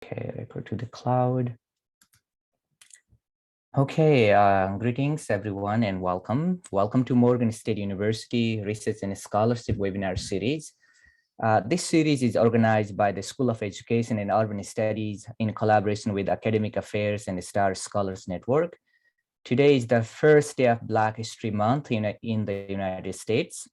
Okay, record to the cloud. Okay, greetings everyone and welcome. Welcome to Morgan State University Research and Scholarship Webinar Series. This series is organized by the School of Education and Urban Studies in collaboration with Academic Affairs and Star Scholars Network. Today is the first day of Black History Month in the United States.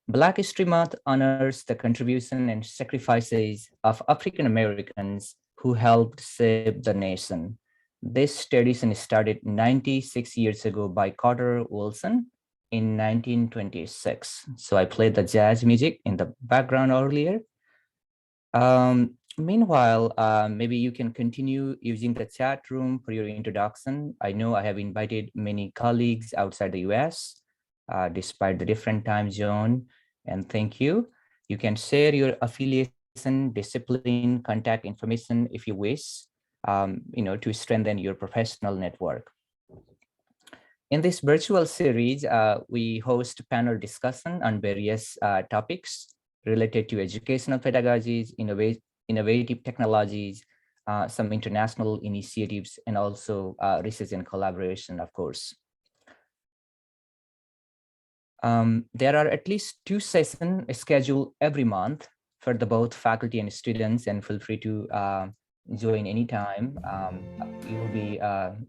Black History Month honors the contribution and sacrifices of African Americans who helped save the nation. This tradition started 96 years ago by Carter Wilson in 1926. So I played the jazz music in the background earlier. Meanwhile, maybe you can continue using the chat room for your introduction. I know I have invited many colleagues outside the US, despite the different time zone, and thank you. You can share your affiliation, discipline, contact information if you wish, to strengthen your professional network. In this virtual series, we host panel discussion on various topics related to educational pedagogies, innovative technologies, some international initiatives, and also research and collaboration, of course. There are at least 2 sessions scheduled every month for both faculty and students, and feel free to join anytime. You will be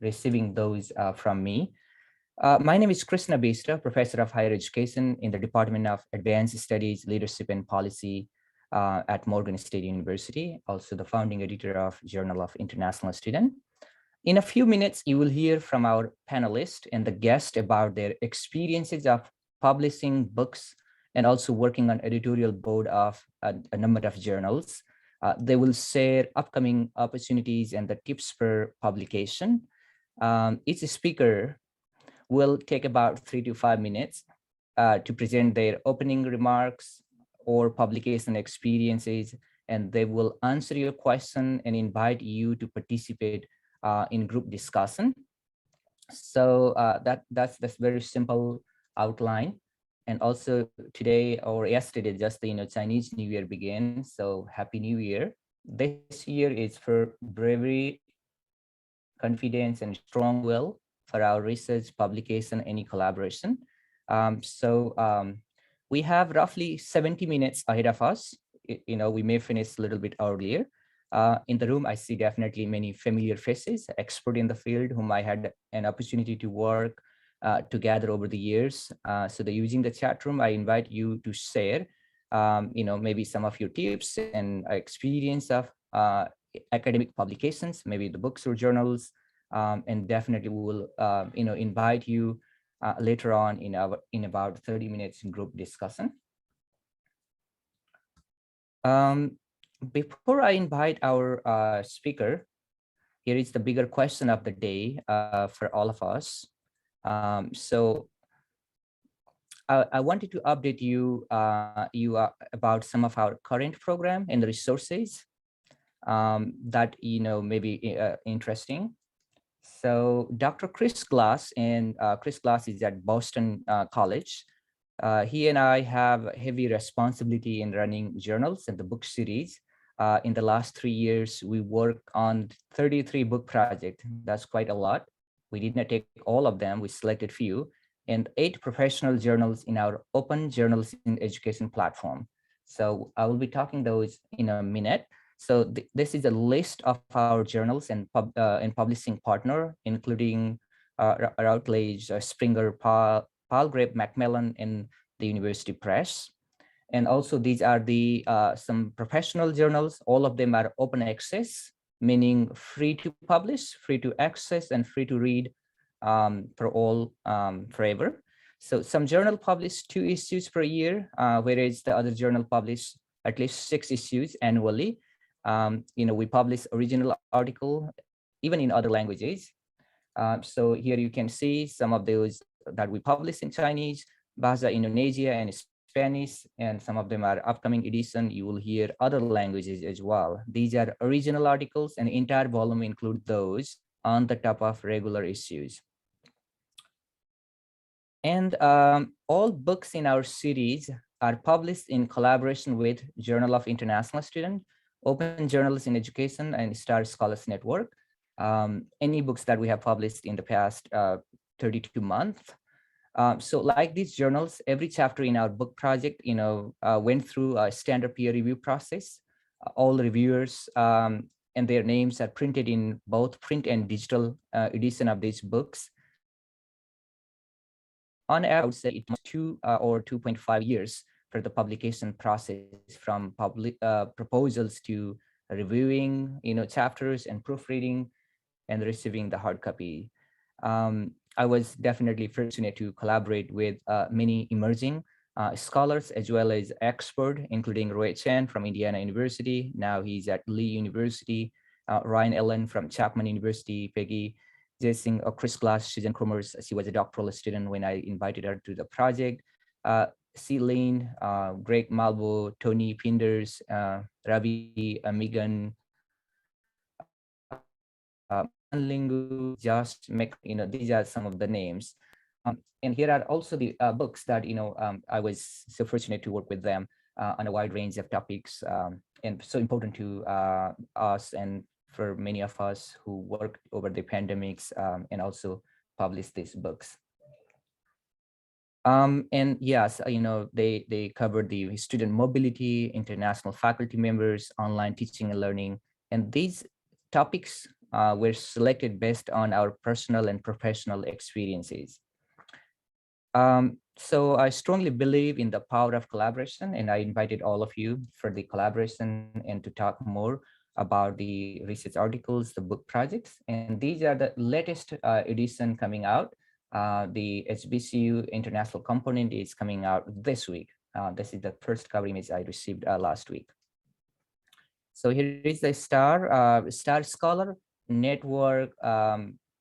receiving those from me. My name is Krishna Vista, Professor of Higher Education in the Department of Advanced Studies, Leadership and Policy at Morgan State University, also the founding editor of Journal of International Student. In a few minutes, you will hear from our panelists and the guest about their experiences of publishing books and also working on editorial board of a number of journals. They will share upcoming opportunities and the tips for publication. Each speaker will take about 3 to 5 minutes to present their opening remarks or publication experiences, and they will answer your question and invite you to participate in group discussion. So that's very simple outline. And also today or yesterday, just Chinese New Year began. So Happy New Year. This year is for bravery, confidence, and strong will for our research, publication, any collaboration. We have roughly 70 minutes ahead of us. We may finish a little bit earlier. In the room, I see definitely many familiar faces, expert in the field whom I had an opportunity to work together over the years. So using the chat room, I invite you to share, maybe some of your tips and experience of academic publications, maybe the books or journals, and definitely we will, invite you later on in about 30 minutes in group discussion. Before I invite our speaker, here is the bigger question of the day for all of us. So I wanted to update you about some of our current program and the resources that may be interesting. So Dr. Chris Glass, and Chris Glass is at Boston College. He and I have heavy responsibility in running journals and the book series. In the last 3 years, we worked on 33 book projects. That's quite a lot. We did not take all of them. We selected few, and 8 professional journals in our open journals in education platform. So I will be talking those in a minute. So this is a list of our journals and publishing partner, including Routledge, Springer, Palgrave, Macmillan, and the University Press. And also these are the some professional journals. All of them are open access, meaning free to publish, free to access, and free to read for all forever. So some journal publish 2 issues per year, whereas the other journal publish at least 6 issues annually. We publish original article, even in other languages. So here you can see some of those that we publish in Chinese, Bahasa Indonesia, and Spanish, and some of them are upcoming edition. You will hear other languages as well. These are original articles, and entire volume include those on the top of regular issues. And all books in our series are published in collaboration with Journal of International Student Open Journals in Education and Star Scholars Network. Any books that we have published in the past 32 months. So like these journals, every chapter in our book project, went through a standard peer review process. All reviewers and their names are printed in both print and digital edition of these books. On average, I would say it was 2 or 2.5 years for the publication process, from public proposals to reviewing, chapters and proofreading and receiving the hard copy. I was definitely fortunate to collaborate with many emerging scholars as well as experts, including Roy Chen from Indiana University. Now he's at Lee University. Ryan Ellen from Chapman University. Peggy Jessing, Chris Glass, Susan Krumers. She was a doctoral student when I invited her to the project. C. Lane, Greg Malvo, Tony Pinders, Ravi Megan, Lingu, Just Make, these are some of the names. And here are also the books that, I was so fortunate to work with them on a wide range of topics, and so important to us and for many of us who worked over the pandemics and also published these books. And yes, they covered the student mobility, international faculty members, online teaching and learning, and these topics were selected based on our personal and professional experiences. So I strongly believe in the power of collaboration, and I invited all of you for the collaboration and to talk more about the research articles, the book projects, and these are the latest edition coming out. The HBCU International component is coming out this week. This is the first cover image I received last week. So here is the Star Scholar Network.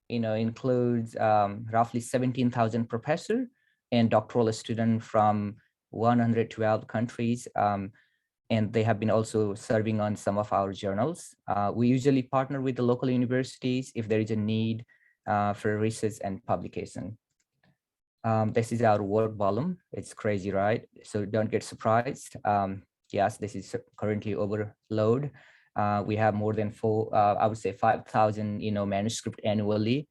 Includes roughly 17,000 professors and doctoral students from 112 countries. And they have been also serving on some of our journals. We usually partner with the local universities if there is a need for research and publication. This is our work volume. It's crazy, right? So don't get surprised. Yes, this is currently overload. We have more than 5,000, manuscript annually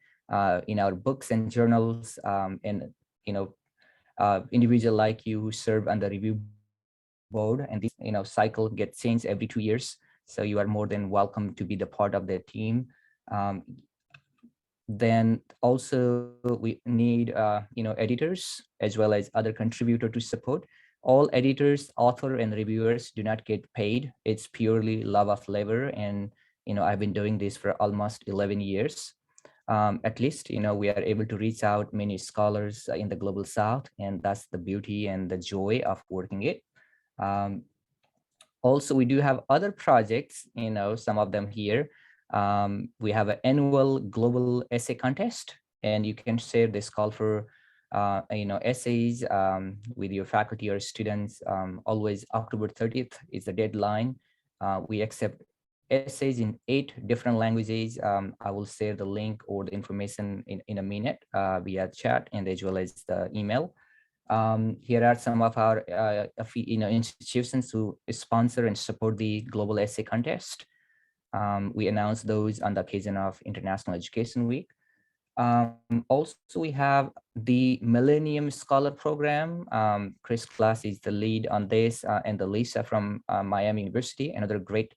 in our books and journals, and individual like you who serve on the review board, and this cycle gets changed every 2 years. So you are more than welcome to be the part of the team. Then also we need editors as well as other contributor to support. All editors, author, and reviewers do not get paid. It's purely love of labor, and I've been doing this for almost 11 years. At least we are able to reach out many scholars in the global south, and that's the beauty and the joy of working it. Also, we do have other projects, some of them here. We have an annual global essay contest, and you can share this call for essays with your faculty or students. Always October 30th is the deadline. We accept essays in 8 different languages. I will share the link or the information in a minute via chat and as well as the email. Here are some of our institutions who sponsor and support the global essay contest. We announced those on the occasion of International Education Week. Also, we have the Millennium Scholar Program. Chris Glass is the lead on this, and the Lisa from Miami University, another great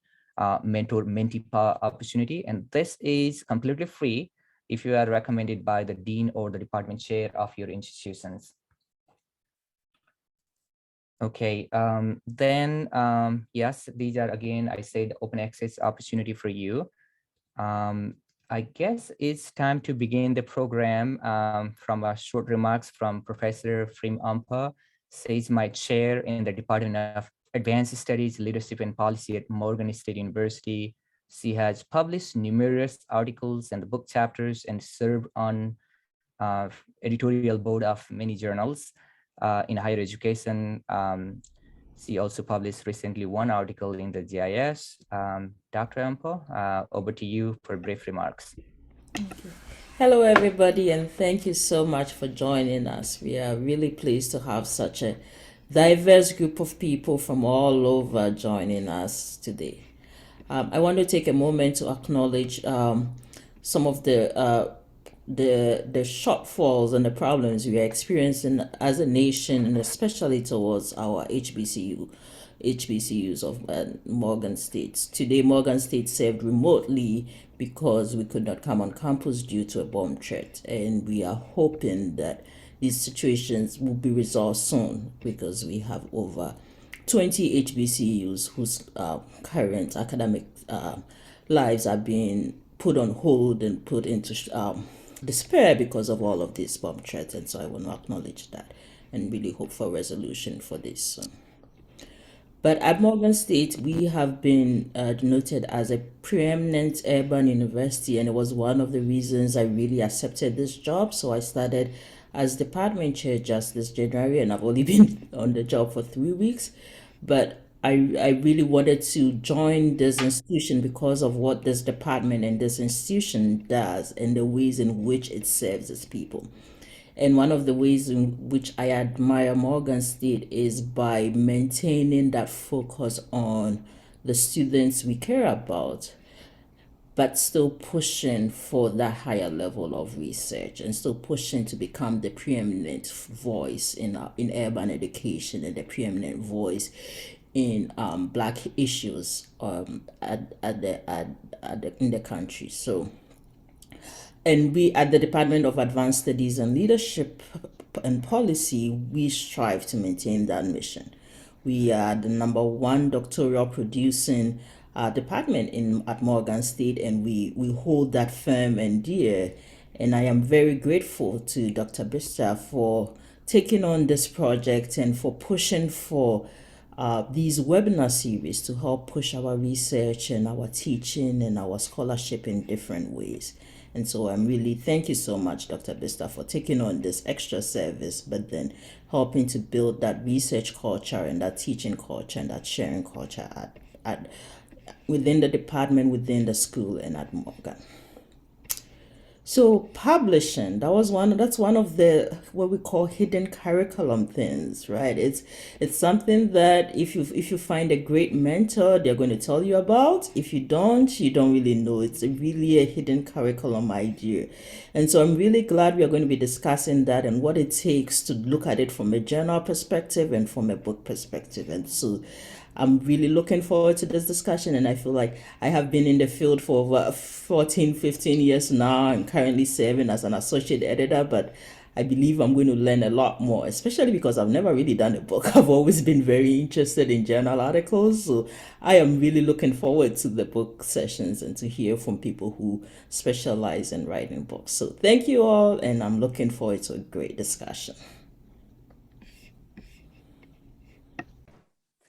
mentor-mentee opportunity. And this is completely free if you are recommended by the dean or the department chair of your institutions. Okay, yes, these are, again, I said, open access opportunity for you. I guess it's time to begin the program from a short remarks from Professor Frim Ampa, says my chair in the Department of Advanced Studies, Leadership and Policy at Morgan State University. She has published numerous articles and book chapters and served on editorial board of many journals in higher education. She also published recently one article in the GIS. Dr. Ampo, over to you for brief remarks. Hello, everybody, and thank you so much for joining us. We are really pleased to have such a diverse group of people from all over joining us today. I want to take a moment to acknowledge some of the shortfalls and the problems we are experiencing as a nation, and especially towards our HBCUs of Morgan State. Today, Morgan State served remotely because we could not come on campus due to a bomb threat, and we are hoping that these situations will be resolved soon because we have over 20 HBCUs whose current academic lives are being put on hold and put into despair because of all of these bomb threats. And so I want to acknowledge that and really hope for resolution for this soon. But at Morgan State, we have been denoted as a preeminent urban university, and it was one of the reasons I really accepted this job. So I started as department chair just this January, and I've only been on the job for 3 weeks. But I really wanted to join this institution because of what this department and this institution does and the ways in which it serves its people. And one of the ways in which I admire Morgan State is by maintaining that focus on the students we care about, but still pushing for that higher level of research and still pushing to become the preeminent voice in urban education and the preeminent voice in Black issues in the country. So, and we at the Department of Advanced Studies and Leadership and Policy, we strive to maintain that mission. We are the #1 doctoral producing department at Morgan State, and we hold that firm and dear. And I am very grateful to Dr. Vista for taking on this project and for pushing for these webinar series to help push our research and our teaching and our scholarship in different ways. And so I'm really, thank you so much, Dr. Vista, for taking on this extra service, but then helping to build that research culture and that teaching culture and that sharing culture at within the department, within the school, and at Morgan. So publishing, that's one of the what we call hidden curriculum things, right? It's something that if you find a great mentor, they're going to tell you about. If you don't really know. It's really a hidden curriculum idea. And so I'm really glad we are going to be discussing that and what it takes to look at it from a journal perspective and from a book perspective. And so I'm really looking forward to this discussion, and I feel like I have been in the field for over 14, 15 years now. I'm currently serving as an associate editor, but I believe I'm going to learn a lot more, especially because I've never really done a book. I've always been very interested in journal articles, so I am really looking forward to the book sessions and to hear from people who specialize in writing books. So thank you all, and I'm looking forward to a great discussion.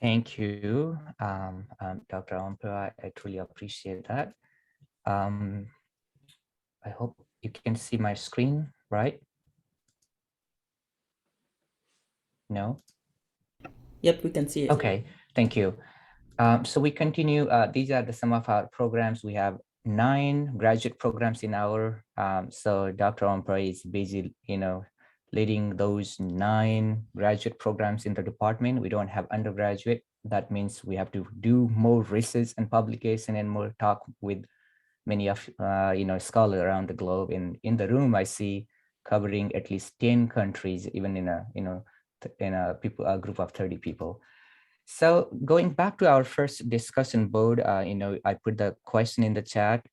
Thank you, Dr. Ampera. I truly appreciate that. I hope you can see my screen, right? No? Yep, we can see it. Okay, thank you. So we continue. These are some of our programs. We have 9 graduate programs in our, so Dr. Ampera is busy, leading those 9 graduate programs in the department. We don't have undergraduate. That means we have to do more research and publication and more talk with many of scholars around the globe. And in the room, I see covering at least 10 countries, even in a group of 30 people. So going back to our first discussion board, I put the question in the chat.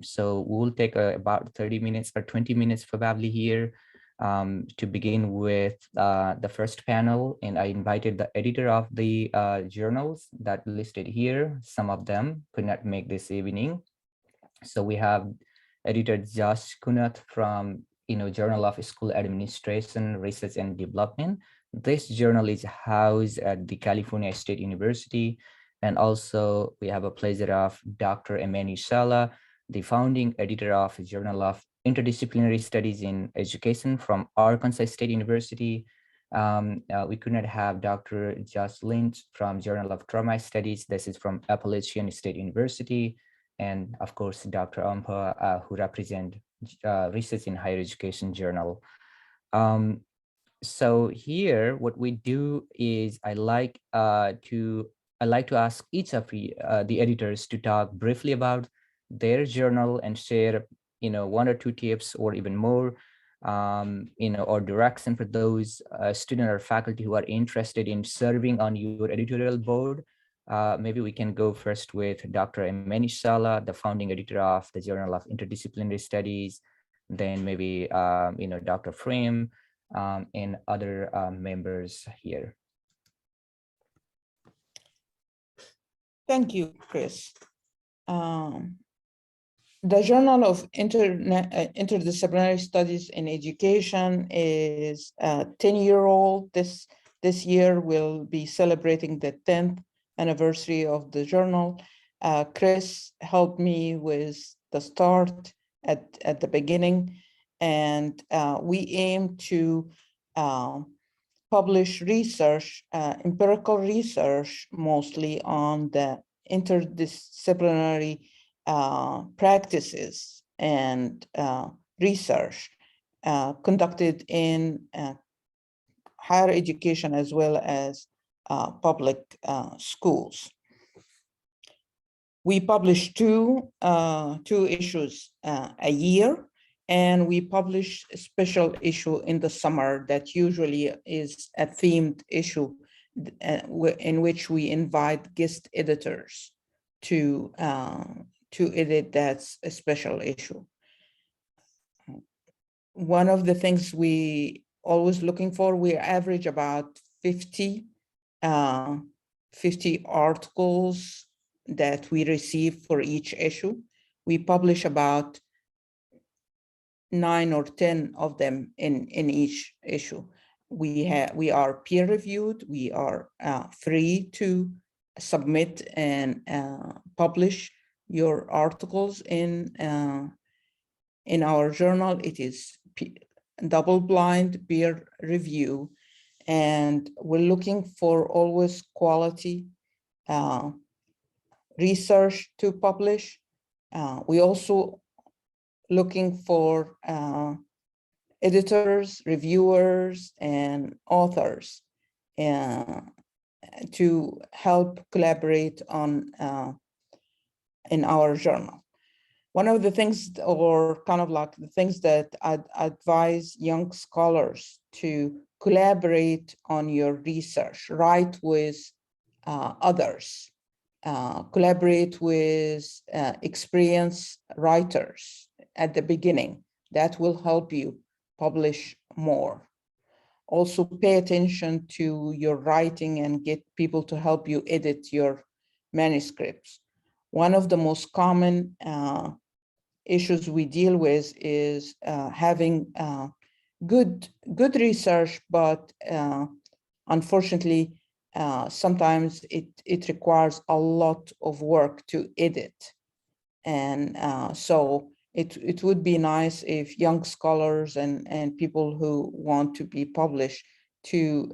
So we'll take about 30 minutes or 20 minutes probably here to begin with the first panel. And I invited the editor of the journals that listed here. Some of them could not make this evening. So we have editor Josh Kunat from Journal of School Administration, Research and Development. This journal is housed at the California State University. And also we have a pleasure of Dr. Sala, the founding editor of Journal of Interdisciplinary Studies in Education from Arkansas State University. We could not have Dr. Josh Lynch from Journal of Trauma Studies. This is from Appalachian State University. And of course, Dr. Ampera, who represent Research in Higher Education Journal. So here, what we do is I like to I'd like to ask each of the editors to talk briefly about their journal and share, one or two tips or even more, or direction for those student or faculty who are interested in serving on your editorial board. Maybe we can go first with Dr. Sala, the founding editor of the Journal of Interdisciplinary Studies, then maybe, Dr. Frame, and other members here. Thank you, Chris. The Journal of Interdisciplinary Studies in Education is a 10-year-old. This year we'll be celebrating the 10th anniversary of the journal. Chris helped me with the start at the beginning, and we aim to publish research, empirical research, mostly on the interdisciplinary practices and research conducted in higher education as well as public schools. We publish two issues a year, and we publish a special issue in the summer that usually is a themed issue in which we invite guest editors to edit that special issue. One of the things we always looking for, we average about 50 articles that we receive for each issue. We publish about 9 or 10 of them in each issue. We are peer reviewed. We are free to submit and publish your articles in our journal. It is double-blind peer review, and we're looking for always quality research to publish. We also looking for editors, reviewers, and authors to help collaborate on in our journal. One of the things, or kind of like the things that I'd advise young scholars to collaborate on your research, write with others, collaborate with experienced writers at the beginning. That will help you publish more. Also pay attention to your writing and get people to help you edit your manuscripts. One of the most common issues we deal with is having good research, but unfortunately, sometimes it requires a lot of work to edit. And so it would be nice if young scholars and people who want to be published to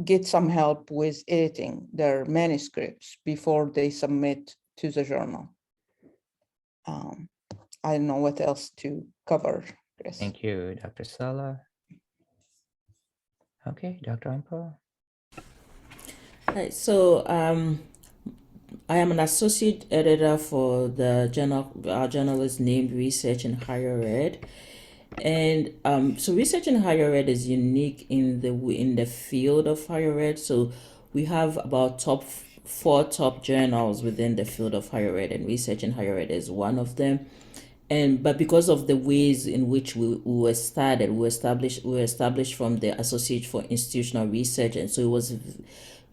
get some help with editing their manuscripts before they submit to the journal. I don't know what else to cover, Chris. Thank you, Dr. Sala. Okay, Dr. Ampo. Right, so I am an associate editor for the journal. Our journal is named Research in Higher Ed, and so Research in Higher Ed is unique in the field of higher ed. So we have about four top journals within the field of higher ed, and Research in Higher Ed is one of them. But because of the ways in which we were started, we were established from the Associate for Institutional Research, and so it was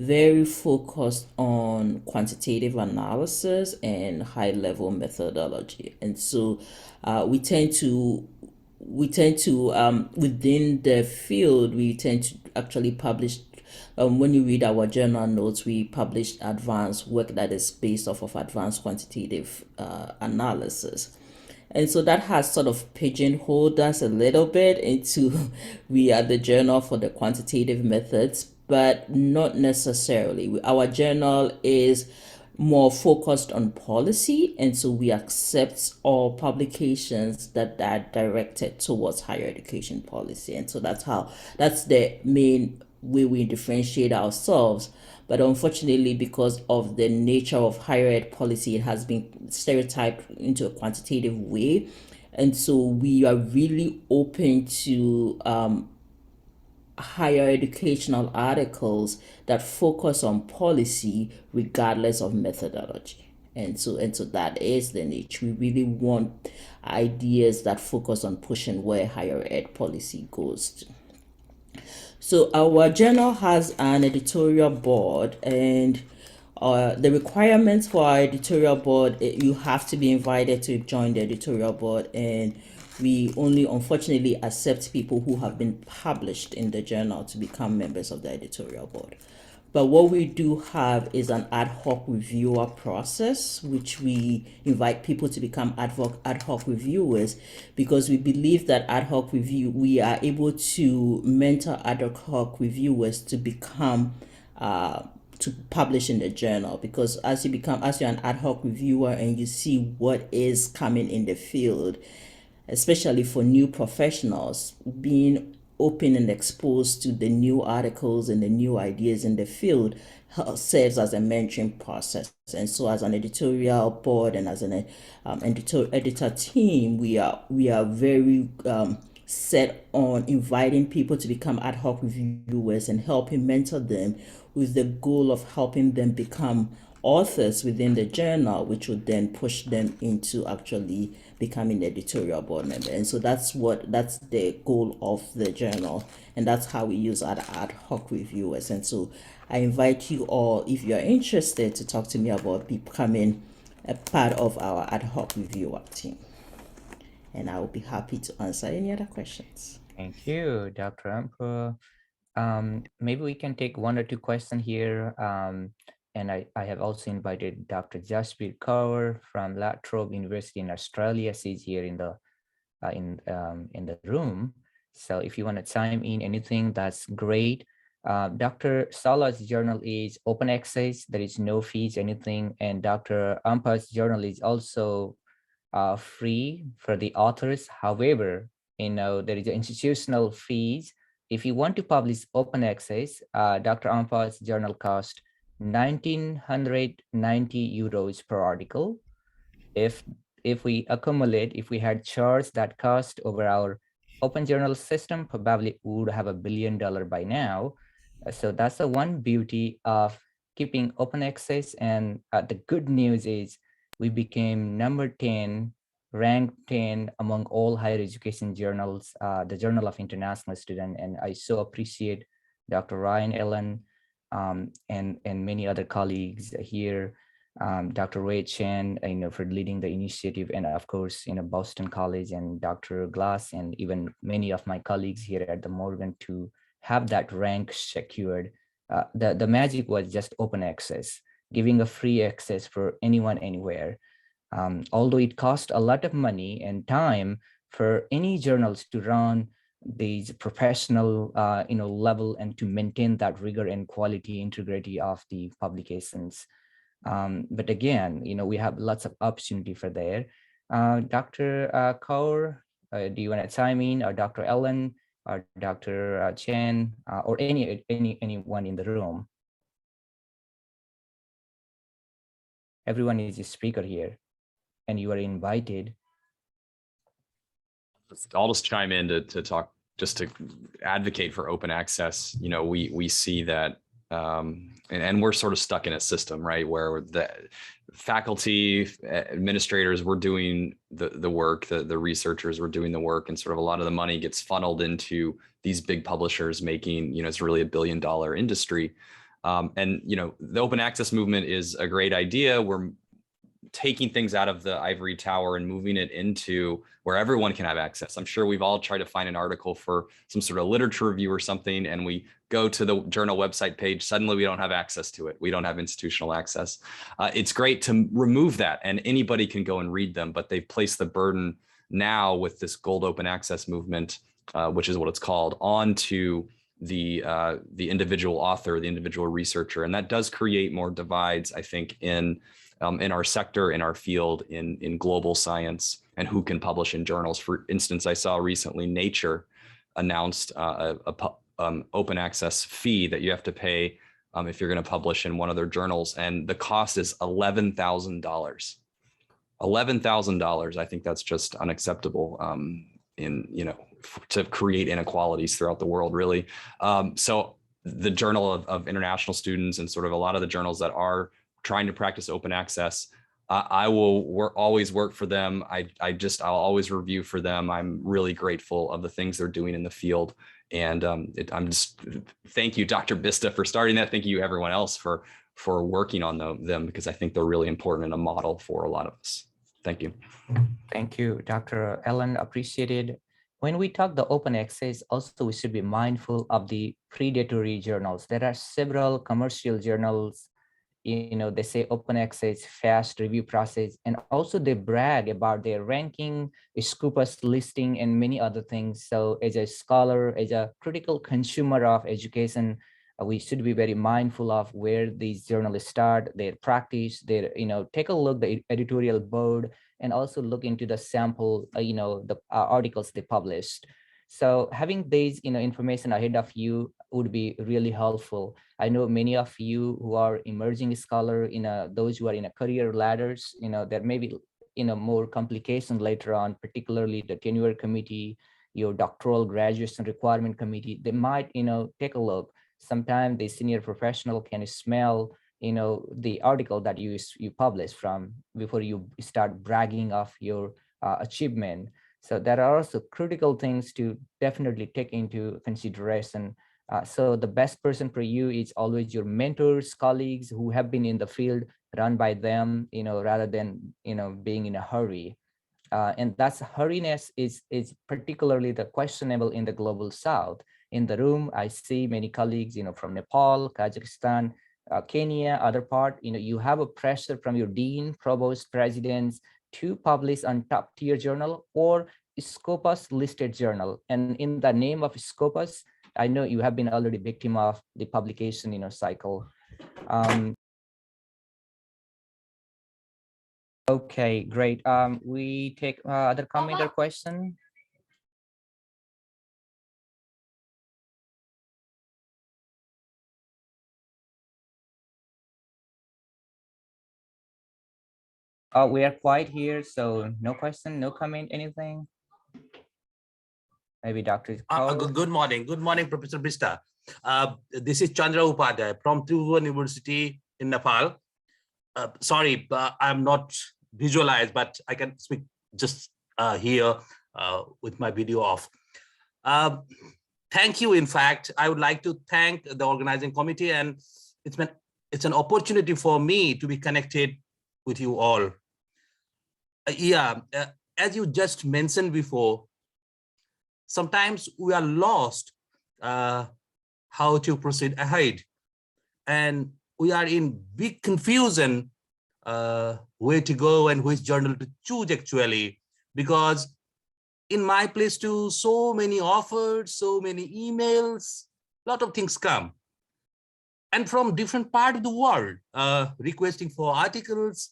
very focused on quantitative analysis and high-level methodology. And so we tend to within the field, we tend to actually publish. When you read our journal notes, we publish advanced work that is based off of advanced quantitative analysis. And so that has sort of pigeonholed us a little bit into we are the journal for the quantitative methods, but not necessarily. Our journal is more focused on policy, and so we accept all publications that are directed towards higher education policy. And so that's the main way we differentiate ourselves. But unfortunately, because of the nature of higher ed policy, it has been stereotyped into a quantitative way. And so we are really open to higher educational articles that focus on policy regardless of methodology. And so that is the niche. We really want ideas that focus on pushing where higher ed policy goes to. So our journal has an editorial board, and the requirements for our editorial board, you have to be invited to join the editorial board, and we only unfortunately accept people who have been published in the journal to become members of the editorial board. But what we do have is an ad hoc reviewer process, which we invite people to become ad hoc reviewers, because we believe that we are able to mentor ad hoc reviewers to become to publish in the journal. Because as you're an ad hoc reviewer and you see what is coming in the field, especially for new professionals, being open and exposed to the new articles and the new ideas in the field serves as a mentoring process. And so as an editorial board and as an editor team, we are very set on inviting people to become ad hoc reviewers and helping mentor them with the goal of helping them become authors within the journal, which would then push them into actually becoming the editorial board member. And so that's the goal of the journal, and that's how we use our ad hoc reviewers. And so I invite you all, if you're interested, to talk to me about becoming a part of our ad hoc reviewer team, and I will be happy to answer any other questions. Thank you, Dr. Ampo. Maybe we can take one or two questions here. And I have also invited Dr. Jaspreet Kaur from La Trobe University in Australia. She's here in the room. So if you want to chime in anything, that's great. Dr. Sala's journal is open access. There is no fees, anything. And Dr. Ampa's journal is also free for the authors. However, there is institutional fees. If you want to publish open access, Dr. Ampa's journal costs 1,990 euros per article. If we accumulate, if we had charged that cost over our open journal system, probably we would have $1 billion by now. So that's the one beauty of keeping open access. And the good news is we became number 10, ranked 10 among all higher education journals, the Journal of International Student. And I so appreciate Dr. Ryan Ellen and many other colleagues here, Dr. Ray Chen, for leading the initiative, and of course, Boston College and Dr. Glass, and even many of my colleagues here at the Morgan to have that rank secured. The magic was just open access, giving a free access for anyone, anywhere. Although it cost a lot of money and time for any journals to run these professional level and to maintain that rigor and quality integrity of the publications. But again, we have lots of opportunity for there. Dr. Kaur, do you want to chime in, or Dr. Ellen, or Dr. Chen, or anyone in the room? Everyone is a speaker here, and you are invited. I'll just chime in to talk, just to advocate for open access. We see that, and we're sort of stuck in a system, right, where the faculty, administrators were doing the work, the researchers were doing the work, and sort of a lot of the money gets funneled into these big publishers making, it's really $1 billion industry. And, the open access movement is a great idea. We're taking things out of the ivory tower and moving it into where everyone can have access. I'm sure we've all tried to find an article for some sort of literature review or something, and we go to the journal website page, suddenly we don't have access to it. We don't have institutional access. It's great to remove that, and anybody can go and read them, but they've placed the burden now with this gold open access movement, which is what it's called, onto the individual author, the individual researcher. And that does create more divides, I think, in our sector, in our field, in global science, and who can publish in journals. For instance, I saw recently Nature announced a open access fee that you have to pay if you're going to publish in one of their journals, and the cost is $11,000. $11,000. I think that's just unacceptable to create inequalities throughout the world, really. So the Journal of International Students and sort of a lot of the journals that are trying to practice open access, I will always work for them. I'll always review for them. I'm really grateful of the things they're doing in the field. And thank you, Dr. Vista, for starting that. Thank you, everyone else, for working on them, because I think they're really important and a model for a lot of us. Thank you. Thank you, Dr. Ellen. Appreciated. When we talk the open access, also we should be mindful of the predatory journals. There are several commercial journals. They say open access, fast review process, and also they brag about their ranking, Scopus listing, and many other things. So as a scholar, as a critical consumer of education, we should be very mindful of where these journals start, their practice, their, take a look the editorial board, and also look into the sample, the articles they published. So having these, information ahead of you would be really helpful. I know many of you who are emerging scholar, those who are in a career ladders, there may be, more complications later on, particularly the tenure committee, your doctoral graduation requirement committee. They might, take a look. Sometimes the senior professional can smell, the article that you publish from before you start bragging of your achievement. So there are also critical things to definitely take into consideration. So the best person for you is always your mentors, colleagues who have been in the field, run by them, rather than, being in a hurry. And that's hurriness is particularly the questionable in the global South. In the room, I see many colleagues, from Nepal, Kazakhstan, Kenya, other part, you have a pressure from your dean, provost, presidents to publish on top tier journal or Scopus listed journal. And in the name of Scopus, I know you have been already victim of the publication, cycle. Okay, great. We take other comment or question. We are quiet here, so no question, no comment, anything. Maybe Dr. Good morning. Good morning, Professor Vista. This is Chandragupta from Tribhuvan University in Nepal. Sorry, I'm not visualized, but I can speak just here with my video off. Thank you. In fact, I would like to thank the organizing committee, and it's an opportunity for me to be connected with you all. As you just mentioned before, sometimes we are lost how to proceed ahead, and we are in big confusion where to go and which journal to choose actually, because in my place too, so many offers, so many emails, a lot of things come, and from different parts of the world, requesting for articles,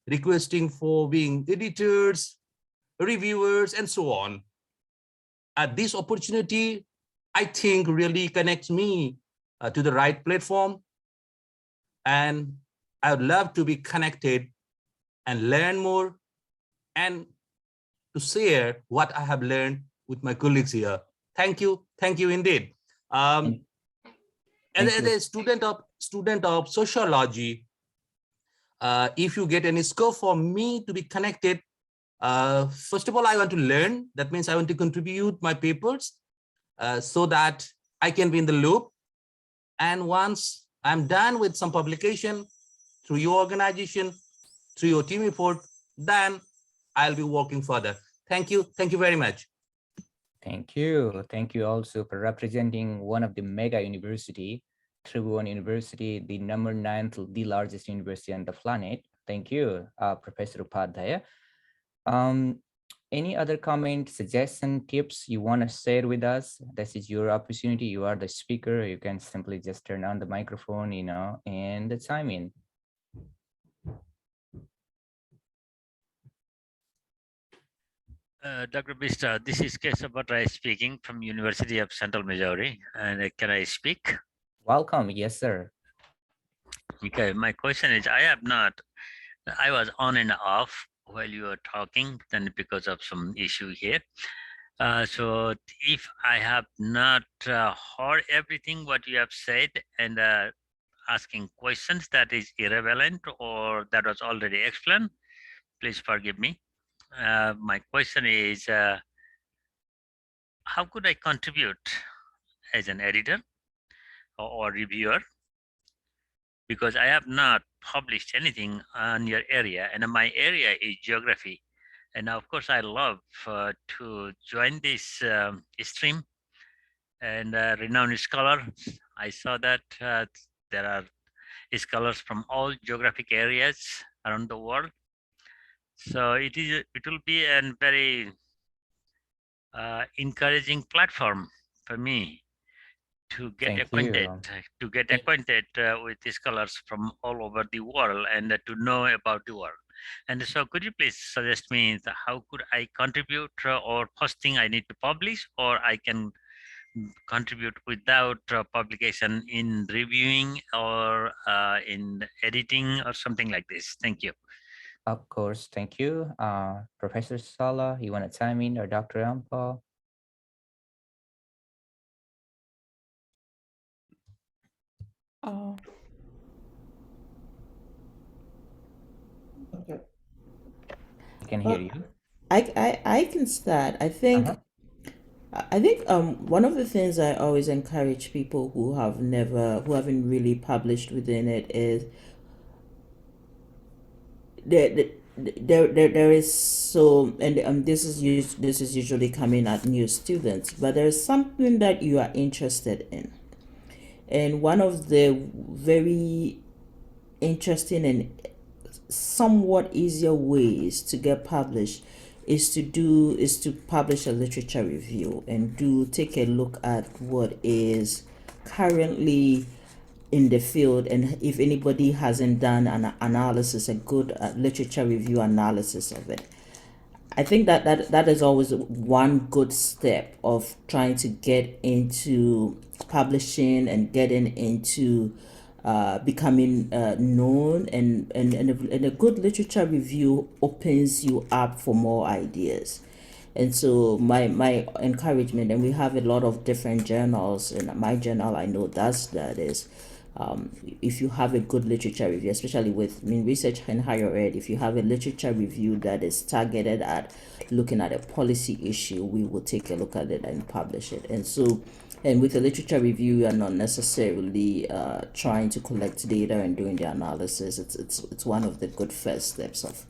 requesting for being editors, reviewers, and so on. This opportunity, I think, really connects me to the right platform, and I would love to be connected and learn more and to share what I have learned with my colleagues here. Thank you indeed. As a student of sociology, if you get any scope for me to be connected, first of all, I want to learn. That means I want to contribute my papers so that I can be in the loop. And once I'm done with some publication through your organization, through your team report, then I'll be working further. Thank you. Thank you very much. Thank you. Thank you also for representing one of the mega university, Tribhuvan University, the number 9th, the largest university on the planet. Thank you, Professor Upadhyaya. Any other comment, suggestion, tips you want to share with us? This is your opportunity. You are the speaker. You can simply just turn on the microphone, and chime in. Dr. Vista, this is Kesavatra speaking from University of Central Missouri. And can I speak? Welcome. Yes, sir. Okay, my question is, I was on and off while you were talking, then because of some issue here. So if I have not heard everything what you have said and asking questions that is irrelevant or that was already explained, please forgive me. My question is, how could I contribute as an editor or reviewer? Because I have not published anything on your area, and my area is geography. And of course, I love to join this stream and renowned scholar. I saw that there are scholars from all geographic areas around the world. So it will be a very encouraging platform for me to get Thank acquainted you. with the scholars from all over the world and to know about the world. And so could you please suggest me how could I contribute or first thing I need to publish, or I can contribute without publication in reviewing or in editing or something like this? Thank you. Of course, thank you. Professor Sala, you want to chime in, or Dr. Rampa? Okay. I can hear you. I can start. I think Uh-huh. one of the things I always encourage people who haven't really published within it is there is so, and this is usually coming at new students, but there's something that you are interested in, and one of the very interesting and somewhat easier ways to get published is to publish a literature review and take a look at what is currently in the field, and if anybody hasn't done an analysis, a good literature review analysis of it. I think that is always one good step of trying to get into publishing and getting into becoming known, and a good literature review opens you up for more ideas. And so my encouragement, and we have a lot of different journals, and my journal I know does that, is if you have a good literature review, especially with research and higher ed, if you have a literature review that is targeted at looking at a policy issue, we will take a look at it and publish it. And so, and with a literature review, you are not necessarily trying to collect data and doing the analysis. It's one of the good first steps of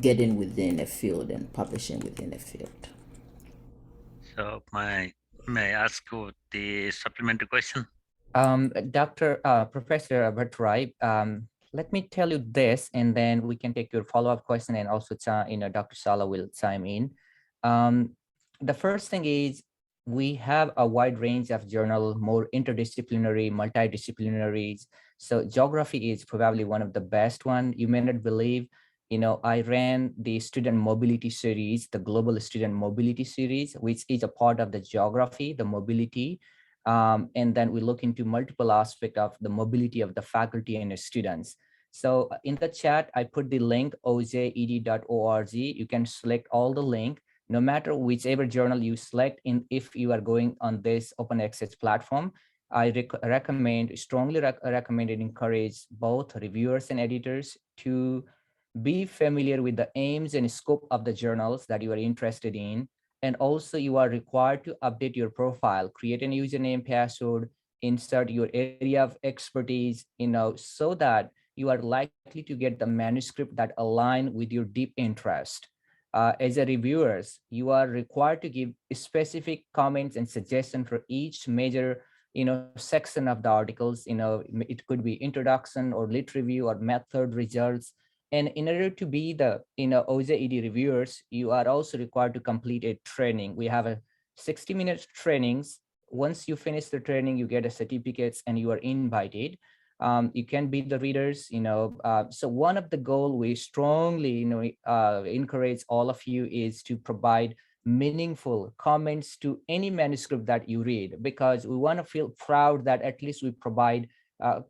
getting within a field and publishing within a field. So may I ask you the supplementary question? Professor Bhattrai, let me tell you this, and then we can take your follow-up question, and also, Dr. Sala will chime in. The first thing is, we have a wide range of journal, more interdisciplinary, multidisciplinaries. So geography is probably one of the best one. You may not believe, I ran the student mobility series, the global student mobility series, which is a part of the geography, the mobility. And then we look into multiple aspects of the mobility of the faculty and the students. So in the chat, I put the link, ozed.org. You can select all the link, no matter whichever journal you select. If you are going on this open access platform, I strongly recommend and encourage both reviewers and editors to be familiar with the aims and scope of the journals that you are interested in. And also, you are required to update your profile, create a username, password, insert your area of expertise, so that you are likely to get the manuscript that align with your deep interest. As a reviewers, you are required to give specific comments and suggestions for each major section of the articles. It could be introduction or lit review or method results. And in order to be the OJED reviewers, you are also required to complete a training. We have a 60-minute trainings. Once you finish the training, you get a certificates and you are invited. You can be the readers. So one of the goal we strongly encourage all of you is to provide meaningful comments to any manuscript that you read, because we want to feel proud that at least we provide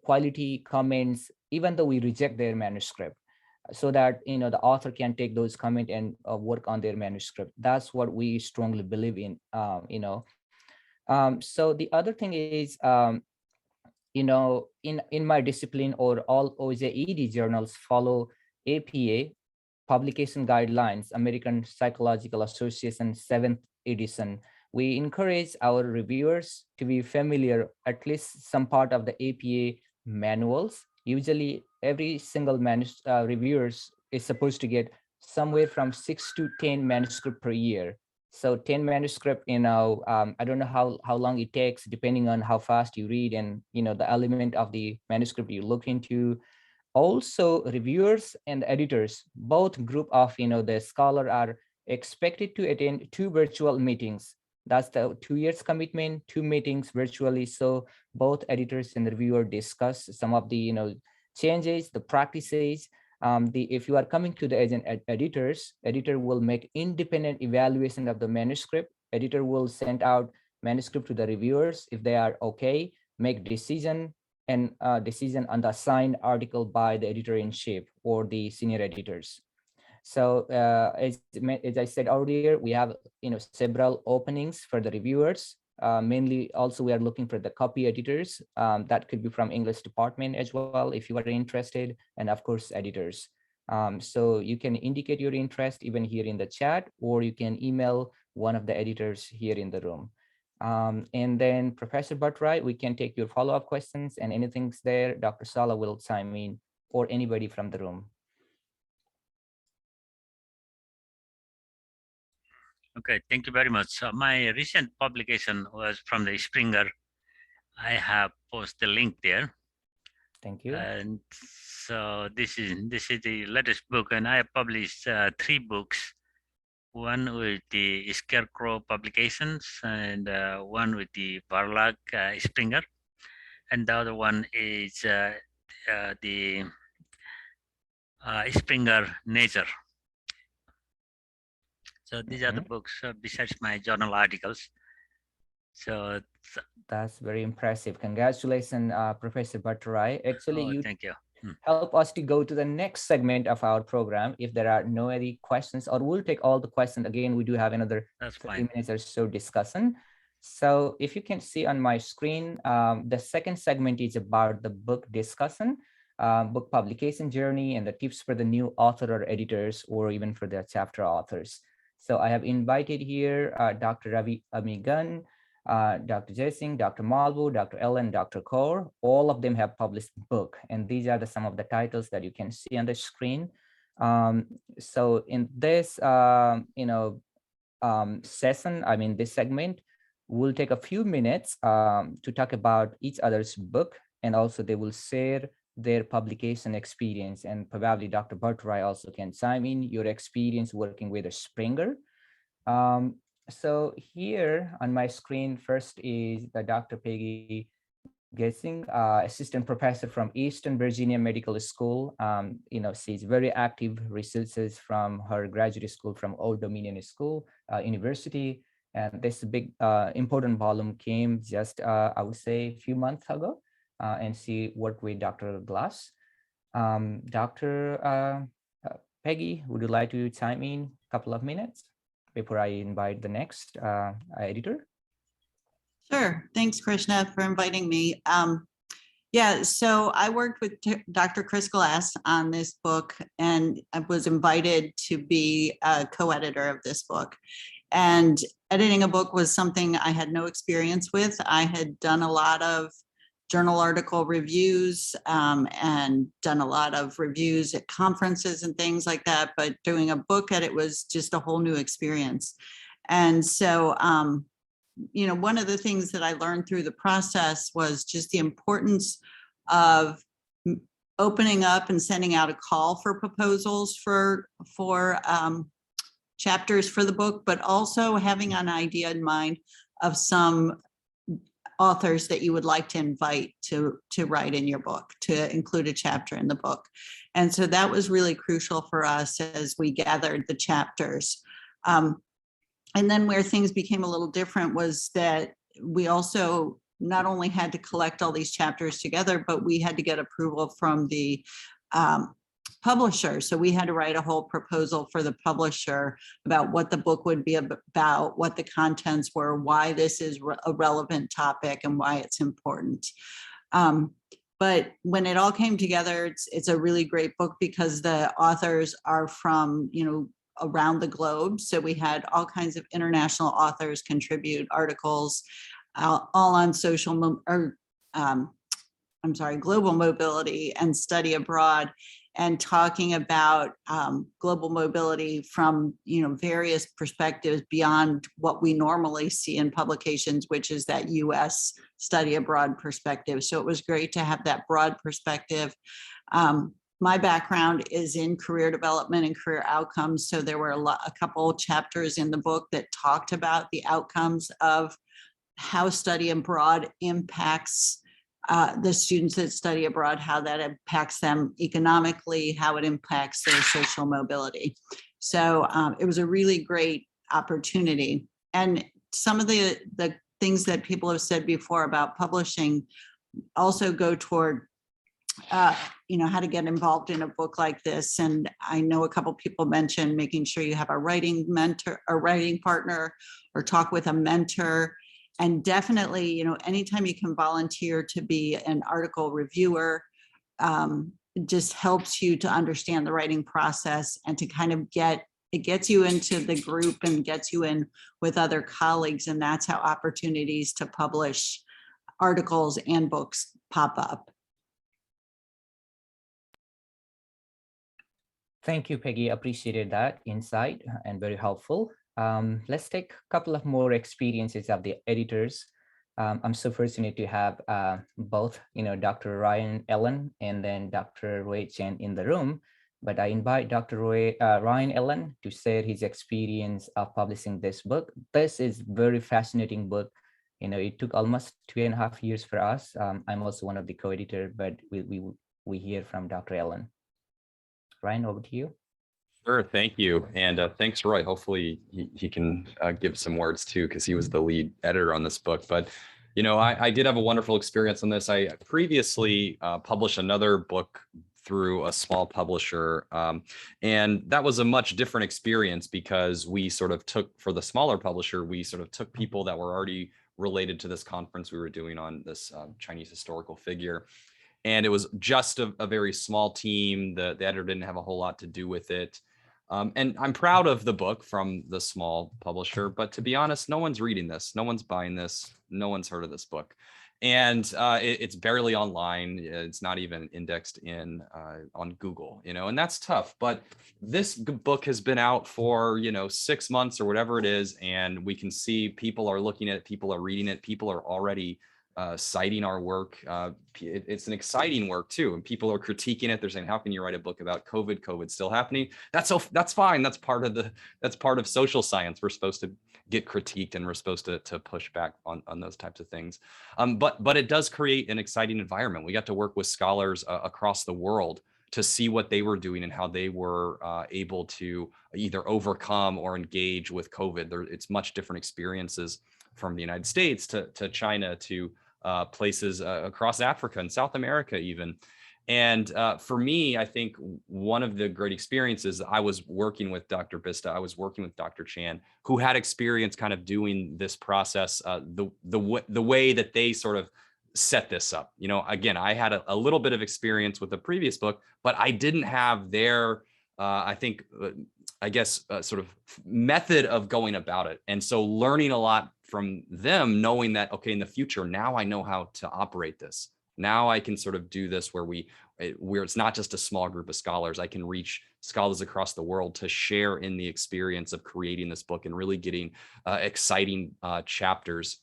quality comments even though we reject their manuscript, so that the author can take those comments and work on their manuscript. That's what we strongly believe in. So the other thing is, in my discipline, or all OJED journals follow APA publication guidelines, American Psychological Association 7th edition. We encourage our reviewers to be familiar at least some part of the APA manuals. Usually every single reviewers is supposed to get somewhere from 6 to 10 manuscript per year. So 10 manuscript, I don't know how long it takes, depending on how fast you read and the element of the manuscript you look into. Also, reviewers and editors, both group of the scholar, are expected to attend 2 virtual meetings. That's the 2 years commitment, 2 meetings virtually. So both editors and reviewer discuss some of the changes, the practices. If you are coming to the editors, editor will make independent evaluation of the manuscript. Editor will send out manuscript to the reviewers. If they are okay, make decision decision on the assigned article by the editor-in-chief or the senior editors. So as I said earlier, we have several openings for the reviewers. Mainly, also we are looking for the copy editors. That could be from English department as well, if you are interested, and of course editors. So you can indicate your interest even here in the chat, or you can email one of the editors here in the room. And then Professor Bhattarai, we can take your follow-up questions, and anything's there, Dr. Sala will chime in, or anybody from the room. Okay, thank you very much. So my recent publication was from the Springer. I have posted the link there. Thank you. And so this is the latest book, and I have published 3 books. One with the Scarecrow Publications, and one with the Barlag Springer, and the other one is the Springer Nature. So these are the books besides my journal articles. So that's very impressive. Congratulations, Professor Bhattarai. Actually, thank you. Help us to go to the next segment of our program. If there are no any questions, or we'll take all the questions. Again, we do have another 30 minutes or so discussion. So if you can see on my screen, the second segment is about the book discussion, book publication journey, and the tips for the new author or editors, or even for the chapter authors. So I have invited here Dr. Ravi Amigan, Dr. Jaising, Dr. Malbu, Dr. Ellen, Dr. Kaur. All of them have published book, and these are some of the titles that you can see on the screen. So in this, session, this segment, we'll take a few minutes to talk about each other's book, and also they will share their publication experience, and probably Dr. Bhattarai also can chime in your experience working with a Springer. So here on my screen, first is the Dr. Peggy Gessing, assistant professor from Eastern Virginia Medical School. She's very active researches from her graduate school from Old Dominion School University. And this big important volume came just, I would say, a few months ago. And she worked with Dr. Glass. Dr. Peggy, would you like to chime in a couple of minutes before I invite the next editor? Sure. Thanks, Krishna, for inviting me. Yeah, so I worked with Dr. Chris Glass on this book, and I was invited to be a co-editor of this book. And editing a book was something I had no experience with. I had done a lot of journal article reviews and done a lot of reviews at conferences and things like that, but doing a book edit was just a whole new experience. And so, one of the things that I learned through the process was just the importance of opening up and sending out a call for proposals for chapters for the book, but also having an idea in mind of some authors that you would like to invite to write in your book, to include a chapter in the book. And so that was really crucial for us as we gathered the chapters. And then where things became a little different was that we also not only had to collect all these chapters together, but we had to get approval from the publisher. So we had to write a whole proposal for the publisher about what the book would be about, what the contents were, why this is a relevant topic, and why it's important. But when it all came together, it's a really great book because the authors are from, around the globe. So we had all kinds of international authors contribute articles, all on global mobility and study abroad, and talking about global mobility from various perspectives beyond what we normally see in publications, which is that US study abroad perspective. So it was great to have that broad perspective. My background is in career development and career outcomes. So there were a couple chapters in the book that talked about the outcomes of how study abroad impacts the students that study abroad, how that impacts them economically, how it impacts their social mobility. So it was a really great opportunity. And some of the things that people have said before about publishing also go toward how to get involved in a book like this. And I know a couple people mentioned making sure you have a writing mentor, a writing partner, or talk with a mentor. And definitely, anytime you can volunteer to be an article reviewer, just helps you to understand the writing process and to kind of it gets you into the group and gets you in with other colleagues. And that's how opportunities to publish articles and books pop up. Thank you, Peggy. Appreciated that insight and very helpful. Let's take a couple of more experiences of the editors. I'm so fortunate to have both, Dr. Ryan Ellen and then Dr. Roy Chen in the room. But I invite Dr. Ryan Ellen to share his experience of publishing this book. This is very fascinating book. It took almost 2.5 years for us. I'm also one of the co-editor, but we hear from Dr. Ellen. Ryan, over to you. Sure, thank you. And thanks, Roy. Hopefully he can give some words too, because he was the lead editor on this book. But, I did have a wonderful experience on this. I previously published another book through a small publisher. And that was a much different experience because we sort of took, for the smaller publisher, we sort of took people that were already related to this conference we were doing on this Chinese historical figure. And it was just a very small team. The editor didn't have a whole lot to do with it. And I'm proud of the book from the small publisher, but to be honest, no one's reading this. No one's buying this. No one's heard of this book. And it's barely online. It's not even indexed on Google, and that's tough. But this book has been out for, 6 months or whatever it is. And we can see people are looking at it, people are reading it, people are already citing our work. It's an exciting work too. And people are critiquing it. They're saying, how can you write a book about COVID? COVID's still happening. That's fine. That's part of social science. We're supposed to get critiqued and we're supposed to push back on those types of things. But it does create an exciting environment. We got to work with scholars across the world to see what they were doing and how they were able to either overcome or engage with COVID. It's much different experiences from the United States to China to places across Africa and South America even. And for me, I think one of the great experiences, I was working with Dr. Vista, I was working with Dr. Chan, who had experience kind of doing this process, the way that they sort of set this up. Again, I had a little bit of experience with the previous book, but I didn't have their, sort of method of going about it. And so learning a lot from them, knowing that, okay, in the future, now I know how to operate this. Now I can sort of do this where it's not just a small group of scholars. I can reach scholars across the world to share in the experience of creating this book and really getting exciting chapters.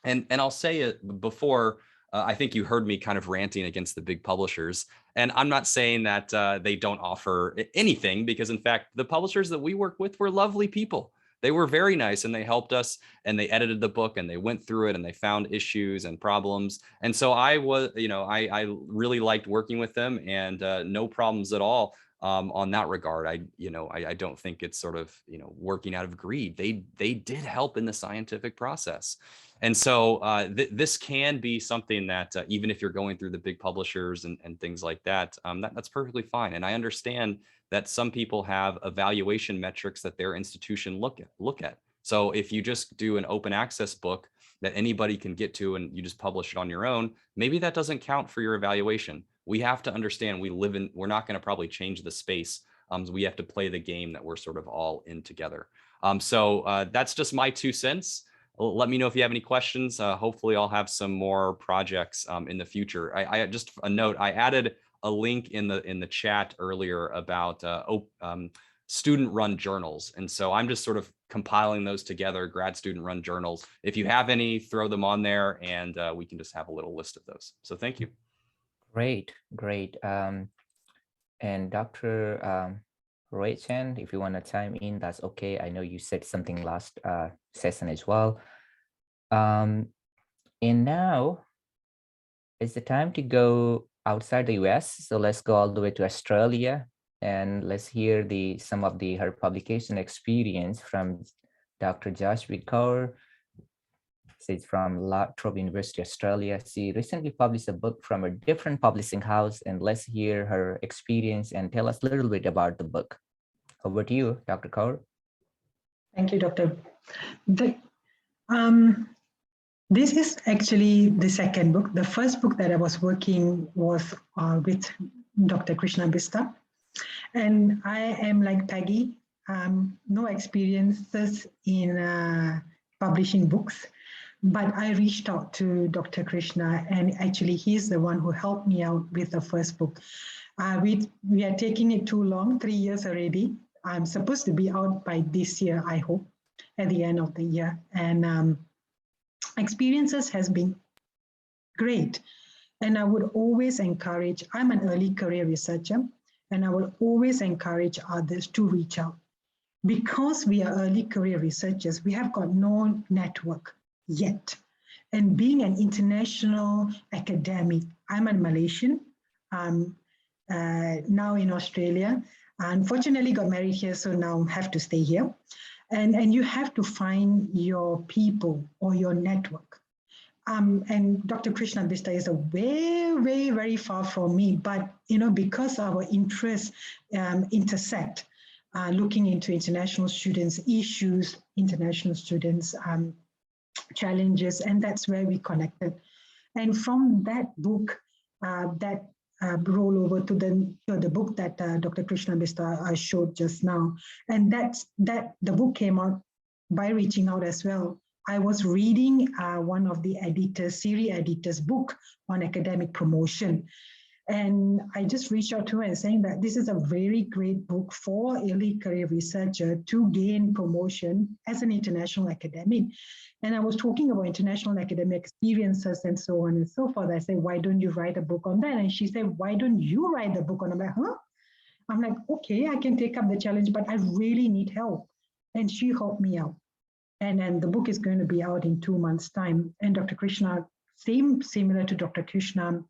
And I'll say it before, I think you heard me kind of ranting against the big publishers. And I'm not saying that they don't offer anything, because in fact, the publishers that we work with were lovely people. They were very nice and they helped us and they edited the book and they went through it and they found issues and problems. And so I really liked working with them and no problems at all. on that regard. I don't think it's sort of, working out of greed. They did help in the scientific process. And so this can be something that even if you're going through the big publishers and things like that, that's perfectly fine. And I understand that some people have evaluation metrics that their institution look at. So if you just do an open access book that anybody can get to and you just publish it on your own, maybe that doesn't count for your evaluation. We have to understand we're not going to probably change the space. So we have to play the game that we're sort of all in together. So that's just my 2 cents. Let me know if you have any questions. Hopefully I'll have some more projects in the future. I just a note, I added a link in the chat earlier about student run journals. And so I'm just sort of compiling those together, grad student run journals. If you have any, throw them on there and we can just have a little list of those. So thank you. Great. And Dr. Roy Chen, if you want to chime in, that's okay. I know you said something last session as well. And now it's the time to go outside the US. So let's go all the way to Australia and let's hear some of her publication experience from Dr. Joshua Kaur. She's from La Trobe University, Australia. She recently published a book from a different publishing house, and let's hear her experience and tell us a little bit about the book. Over to you, Dr. Kaur. Thank you, Dr. This is actually the second book. The first book that I was working was with Dr. Krishna Vista. And I am like Peggy, no experiences in publishing books. But I reached out to Dr. Krishna, and actually he's the one who helped me out with the first book. We are taking it too long, 3 years already. I'm supposed to be out by this year, I hope, at the end of the year. And experiences has been great. And I would always encourage, I'm an early career researcher, and I will always encourage others to reach out. Because we are early career researchers, we have got no network yet. And being an international academic, I'm a Malaysian, now in Australia. Unfortunately got married here, so now have to stay here. And you have to find your people or your network. And Dr. Krishna Vista is a very, very far from me, but because our interests intersect, looking into international students' issues, international students' challenges, and that's where we connected. And from that book, roll over to the book that Dr. Krishna Vista showed just now. And the book came out by reaching out as well. I was reading one of the series editors' book on academic promotion. And I just reached out to her and saying that this is a very great book for early career researcher to gain promotion as an international academic. And I was talking about international academic experiences and so on and so forth. I said, why don't you write a book on that? And she said, why don't you write the book on that? I'm like, huh? I'm like, okay, I can take up the challenge, but I really need help. And she helped me out. And then the book is going to be out in 2 months' time. And Dr. Krishna, similar to Dr. Krishna,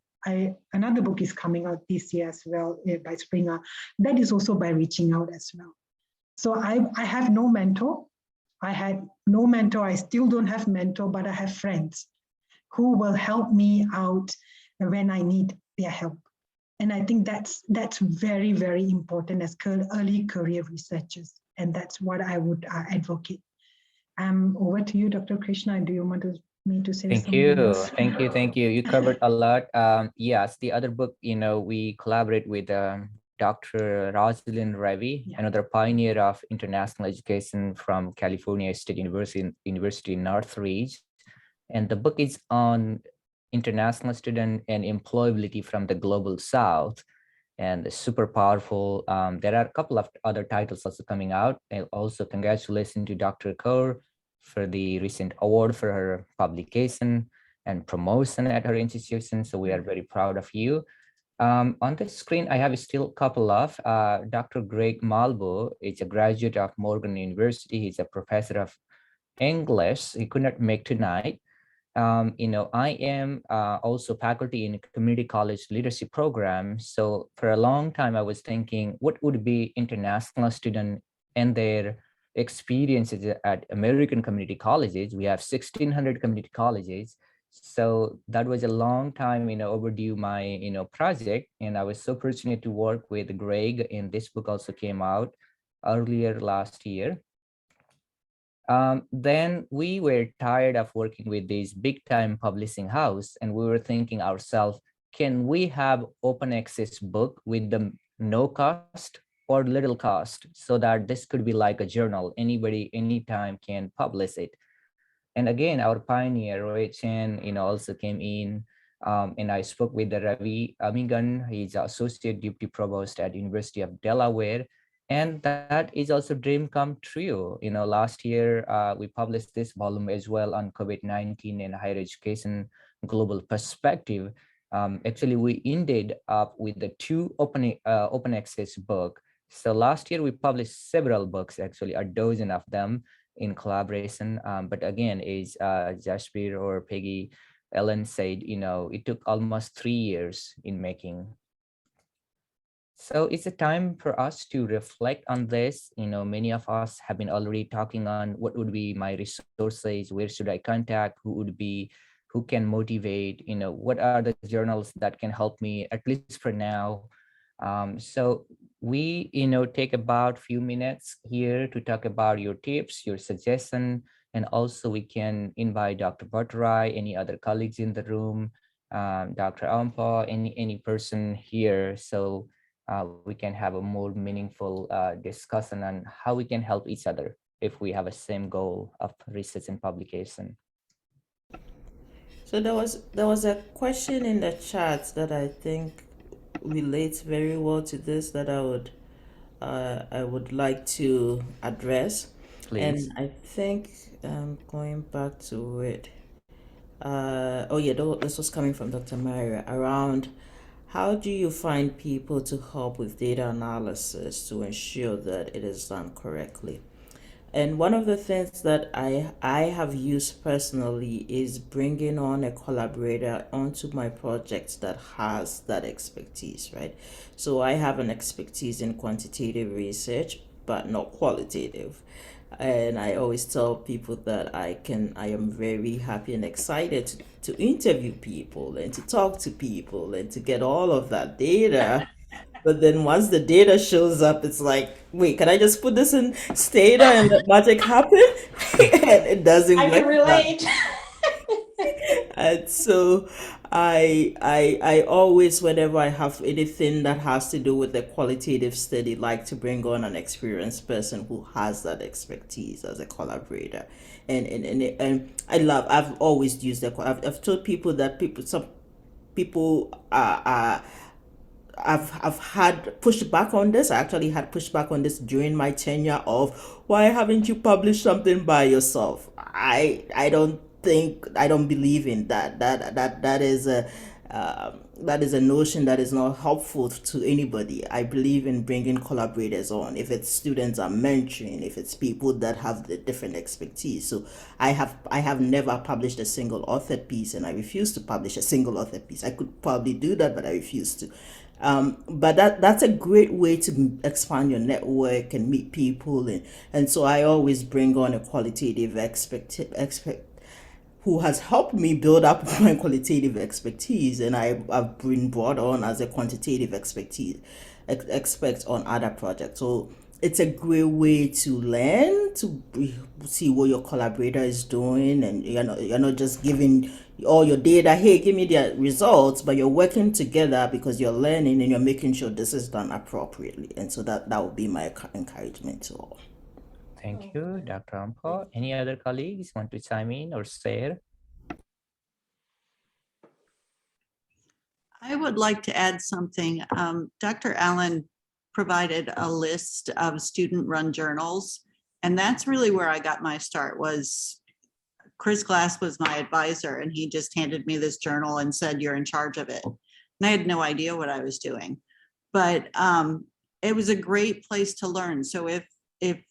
another book is coming out this year as well by Springer. That is also by reaching out as well. So I have no mentor. I had no mentor. I still don't have mentor, but I have friends who will help me out when I need their help. And I think that's very, very important as early career researchers. And that's what I would advocate. Over to you, Dr. Krishna. Do you want me to say something else? Thank you. You covered a lot. Yes, the other book, we collaborate with Dr. Rosalind Ravi, another pioneer of international education from California State University Northridge. And the book is on international student and employability from the global South. And it's super powerful. There are a couple of other titles also coming out. And also congratulations to Dr. Kaur for the recent award for her publication and promotion at her institution. So we are very proud of you. On the screen, I have still a couple of Dr. Greg Malbo is a graduate of Morgan University. He's a professor of English. He could not make tonight. I am also faculty in a community college leadership program. So for a long time, I was thinking, what would be international student and their experiences at American community colleges? We have 1,600 community colleges. So that was a long time, overdue my, project. And I was so fortunate to work with Greg, and this book also came out earlier last year. Then we were tired of working with this big time publishing house, and we were thinking ourselves, can we have open access book with the no cost or little cost, so that this could be like a journal, anybody anytime can publish it. And again, our pioneer Roy Chen, also came in, and I spoke with the Ravi Amigan. He's associate deputy provost at University of Delaware, and that is also dream come true. Last year we published this volume as well on COVID-19 and higher education global perspective. Actually, we ended up with the two open access book. So last year we published several books, actually a dozen of them in collaboration. But again, as Jasper or Peggy Ellen said, it took almost 3 years in making. So it's a time for us to reflect on this. Many of us have been already talking on what would be my resources, where should I contact, who can motivate, what are the journals that can help me, at least for now. So we, take about few minutes here to talk about your tips, your suggestion, and also we can invite Dr. Bhattarai, any other colleagues in the room, Dr. Ampa, any person here. So we can have a more meaningful discussion on how we can help each other if we have a same goal of research and publication. So there was a question in the chat that I think relates very well to this that I would like to address. Please. And I think going back to it. This was coming from Dr. Maria around how do you find people to help with data analysis to ensure that it is done correctly? And one of the things that I have used personally is bringing on a collaborator onto my project that has that expertise, right? So I have an expertise in quantitative research, but not qualitative. And I always tell people that I am very happy and excited to interview people and to talk to people and to get all of that data. But then once the data shows up, it's like, wait, can I just put this in Stata and let magic happen? And it doesn't I can work that relate. and so I always, whenever I have anything that has to do with a qualitative study, like to bring on an experienced person who has that expertise as a collaborator. And I've always used that. I've told people that some people I've had pushback on this. I actually had pushback on this during my tenure of, why haven't you published something by yourself? I don't believe in that. That is a notion that is not helpful to anybody. I believe in bringing collaborators on. If it's students I'm mentoring, if it's people that have the different expertise. So I have never published a single authored piece, and I refuse to publish a single authored piece. I could probably do that, but I refuse to. But that's a great way to expand your network and meet people, and so I always bring on a qualitative expert who has helped me build up my qualitative expertise, and I've been brought on as a quantitative expert on other projects. So it's a great way to learn, to see what your collaborator is doing, and you're not just giving all your data, hey, give me the results, but you're working together because you're learning and you're making sure this is done appropriately. And so that would be my encouragement to all. Thank you, Dr. Ampo. Any other colleagues want to chime in or share? I would like to add something. Dr. Allen provided a list of student-run journals, and that's really where I got my start. Was Chris Glass was my advisor, and he just handed me this journal and said, you're in charge of it. And I had no idea what I was doing, but it was a great place to learn. So if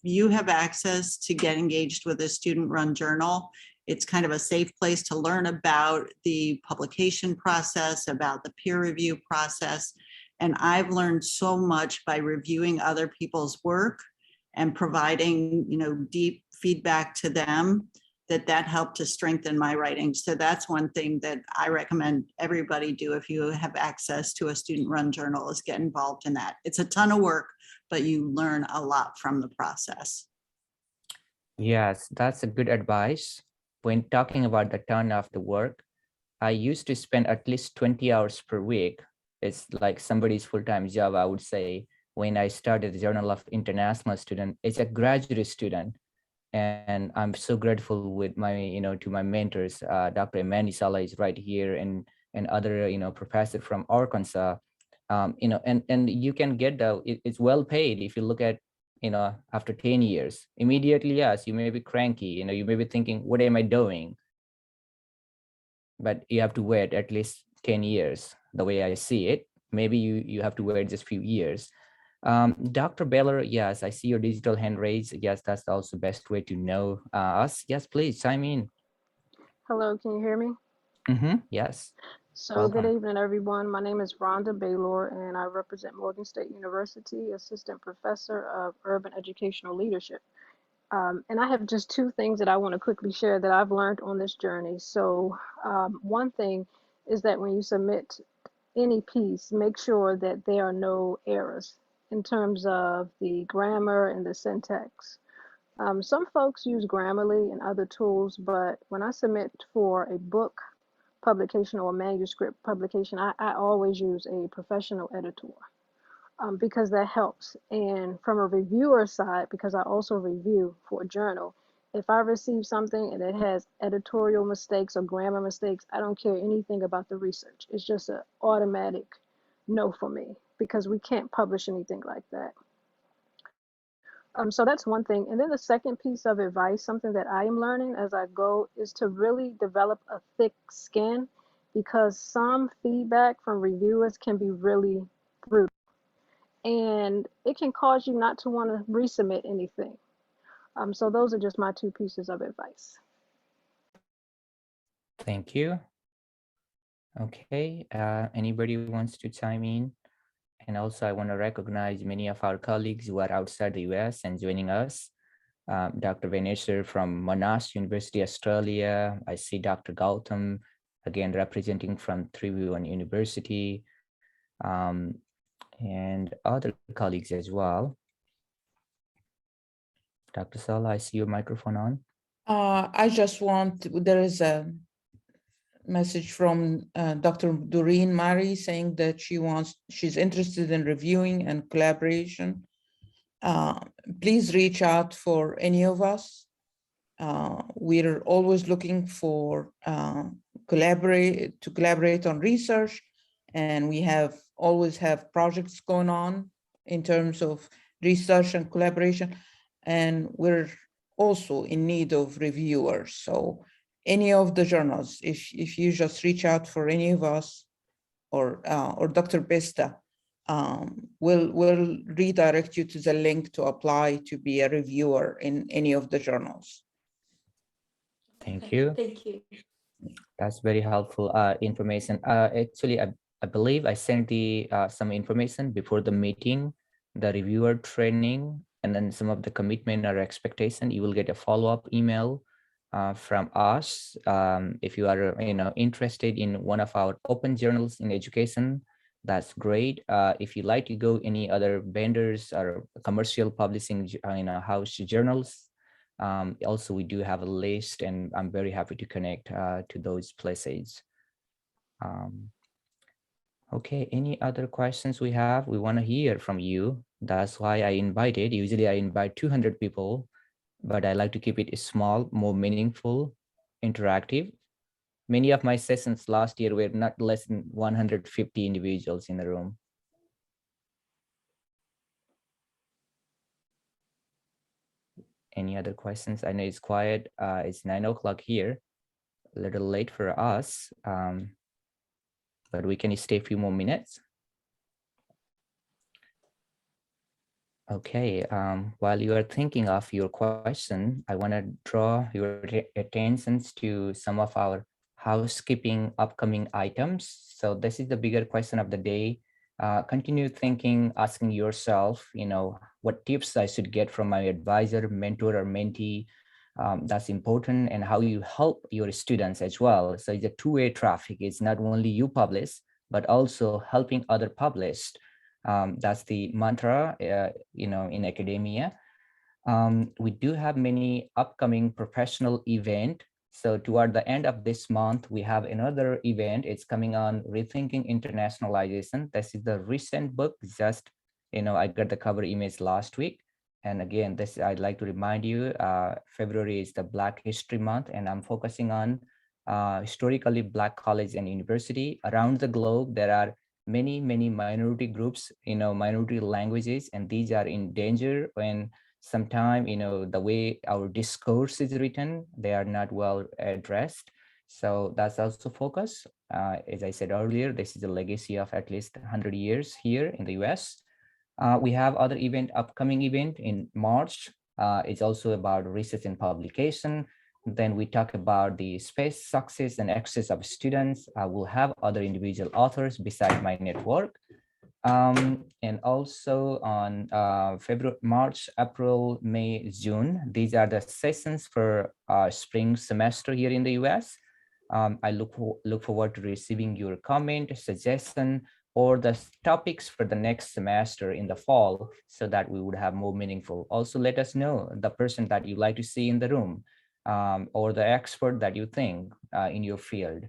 you have access to get engaged with a student-run journal, It's kind of a safe place to learn about the publication process, about the peer review process. And I've learned so much by reviewing other people's work and providing, deep feedback to them, that helped to strengthen my writing. So that's one thing that I recommend everybody do if you have access to a student-run journal, is get involved in that. It's a ton of work, but you learn a lot from the process. Yes, that's a good advice. When talking about the ton of the work, I used to spend at least 20 hours per week. It's like somebody's full-time job, I would say, when I started the Journal of International Student. It's a graduate student. And I'm so grateful with my, to my mentors. Dr. Sala is right here, and other, professor from Arkansas. And you can get it's well paid if you look at, after 10 years. Immediately, yes, you may be cranky, you may be thinking, what am I doing? But you have to wait at least 10 years, the way I see it. Maybe you have to wait just a few years. Dr. Baylor, yes, I see your digital hand raised. Yes, that's also best way to know us. Yes, please chime in. Hello, can you hear me? Yes. So Welcome. good evening, everyone. My name is Rhonda Baylor, and I represent Morgan State University, Assistant Professor of Urban Educational Leadership. And I have just two things that I want to quickly share that I've learned on this journey. So one thing is that when you submit any piece, make sure that there are no errors in terms of the grammar and the syntax. Some folks use Grammarly and other tools, but when I submit for a book publication or a manuscript publication, I always use a professional editor because that helps. And from a reviewer side, because I also review for a journal, if I receive something and it has editorial mistakes or grammar mistakes, I don't care anything about the research. It's just an automatic no for me, because we can't publish anything like that. So that's one thing. And then the second piece of advice, something that I am learning as I go, is to really develop a thick skin, because some feedback from reviewers can be really brutal. And it can cause you not to want to resubmit anything. So those are just my two pieces of advice. Thank you. Okay, anybody wants to chime in? And also I want to recognize many of our colleagues who are outside the US and joining us. Dr. Vanesher from Monash University, Australia. I see Dr. Gautam, again, representing from Tribhuvan University, and other colleagues as well. Dr. Sala, I see your microphone on. I just there is a message from Dr. Doreen Murray saying that she's interested in reviewing and collaboration. Please reach out for any of us. We're always looking for collaborate on research, and we always have projects going on in terms of research and collaboration, and we're also in need of reviewers. So any of the journals, if you just reach out for any of us or Dr. Vista, we'll redirect you to the link to apply to be a reviewer in any of the journals. Thank you. Thank you. That's very helpful information. Actually, I believe I sent some information before the meeting, the reviewer training, and then some of the commitment or expectation. You will get a follow-up email from us if you are interested in one of our open journals in education. That's great. If you like to go any other vendors or commercial publishing house journals, also we do have a list, and I'm very happy to connect to those places. Okay, any other questions we have? We want to hear from you. That's why I invited. Usually I invite 200 people, but I like to keep it small, more meaningful, interactive. Many of my sessions last year were not less than 150 individuals in the room. Any other questions? I know it's quiet. It's 9 o'clock here, a little late for us, but we can stay a few more minutes. Okay, while you are thinking of your question, I want to draw your attention to some of our housekeeping upcoming items. So this is the bigger question of the day. Continue thinking, asking yourself, what tips I should get from my advisor, mentor, or mentee. That's important, and how you help your students as well. So it's a two-way traffic. It's not only you publish, but also helping other published. That's the mantra, in academia. We do have many upcoming professional event. So toward the end of this month, we have another event. It's coming on Rethinking Internationalization. This is the recent book. Just, I got the cover image last week. And again, this I'd like to remind you, February is the Black History Month, and I'm focusing on historically Black college and university around the globe. There are many minority groups, minority languages, and these are in danger when sometimes, the way our discourse is written, they are not well addressed. So that's also focus. As I said earlier, this is a legacy of at least 100 years here in the US. We have other upcoming event in March. It's also about research and publication. Then we talk about the space success and access of students. We'll have other individual authors beside my network. And also on February, March, April, May, June, these are the sessions for spring semester here in the US. I look forward to receiving your comment, suggestion, or the topics for the next semester in the fall, so that we would have more meaningful. Also, let us know the person that you like to see in the room, or the expert that you think in your field.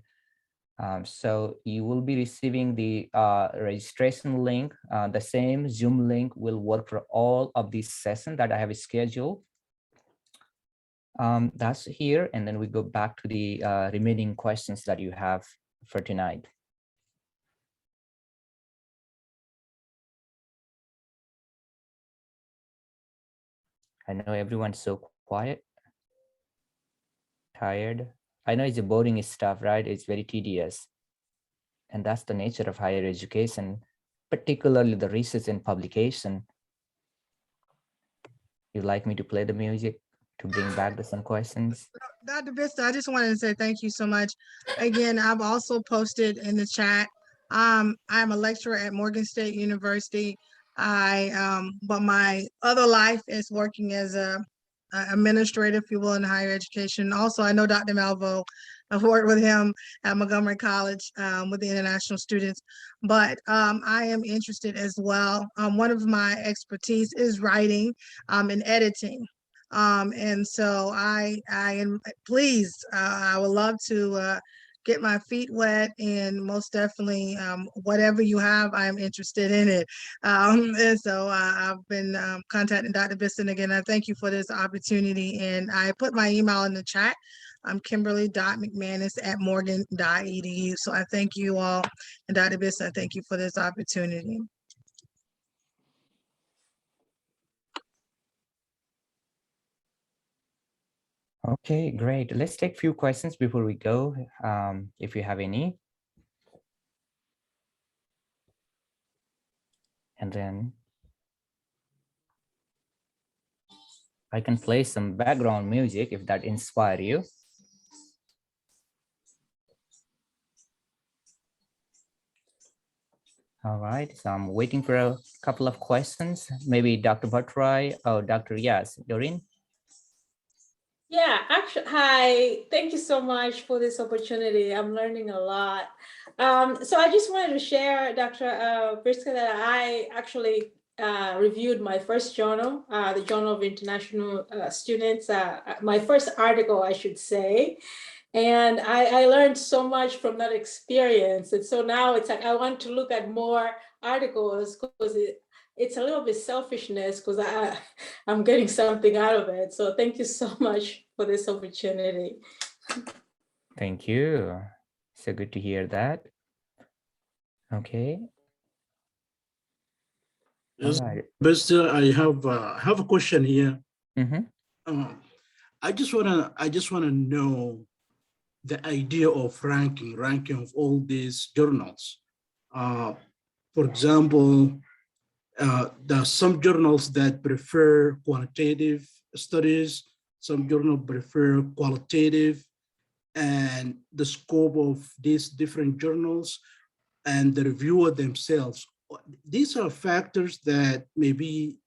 So you will be receiving the registration link. The same Zoom link will work for all of these sessions that I have scheduled. That's here, and then we go back to the remaining questions that you have for tonight. I know everyone's so quiet, tired. I know it's a boring stuff, right? It's very tedious. And that's the nature of higher education, particularly the research and publication. You'd like me to play the music to bring back some questions? Dr. Vista, I just wanted to say thank you so much. Again, I've also posted in the chat. I'm a lecturer at Morgan State University. But my other life is working as a administrator, if you will, in higher education. Also, I know Dr. Malvo. I've worked with him at Montgomery College with the international students, but I am interested as well. One of my expertise is writing and editing. And so I am pleased. I would love to get my feet wet, and most definitely whatever you have, I'm interested in it. And so I've been contacting Dr. Biston again. I thank you for this opportunity, and I put my email in the chat. I'm Kimberly.McManus@morgan.edu. So I thank you all, and Dr. Biston, I thank you for this opportunity. Okay, great. Let's take a few questions before we go, if you have any. And then I can play some background music if that inspires you. All right, so I'm waiting for a couple of questions. Maybe Dr. Bhattrai or Dr. Yas, Doreen? Yeah, actually, hi, thank you so much for this opportunity. I'm learning a lot. So I just wanted to share, Dr. Briska, that I actually reviewed my first journal, the Journal of International Students, my first article, I should say. And I learned so much from that experience. And so now it's like, I want to look at more articles because it's a little bit selfishness because I'm getting something out of it. So thank you so much for this opportunity. Thank you. So good to hear that. Okay. Yes, right. Best, I have a question here. Mm-hmm. I just wanna know the idea of ranking of all these journals. For example, There are some journals that prefer quantitative studies, some journals prefer qualitative, and the scope of these different journals and the reviewer themselves. These are factors that maybe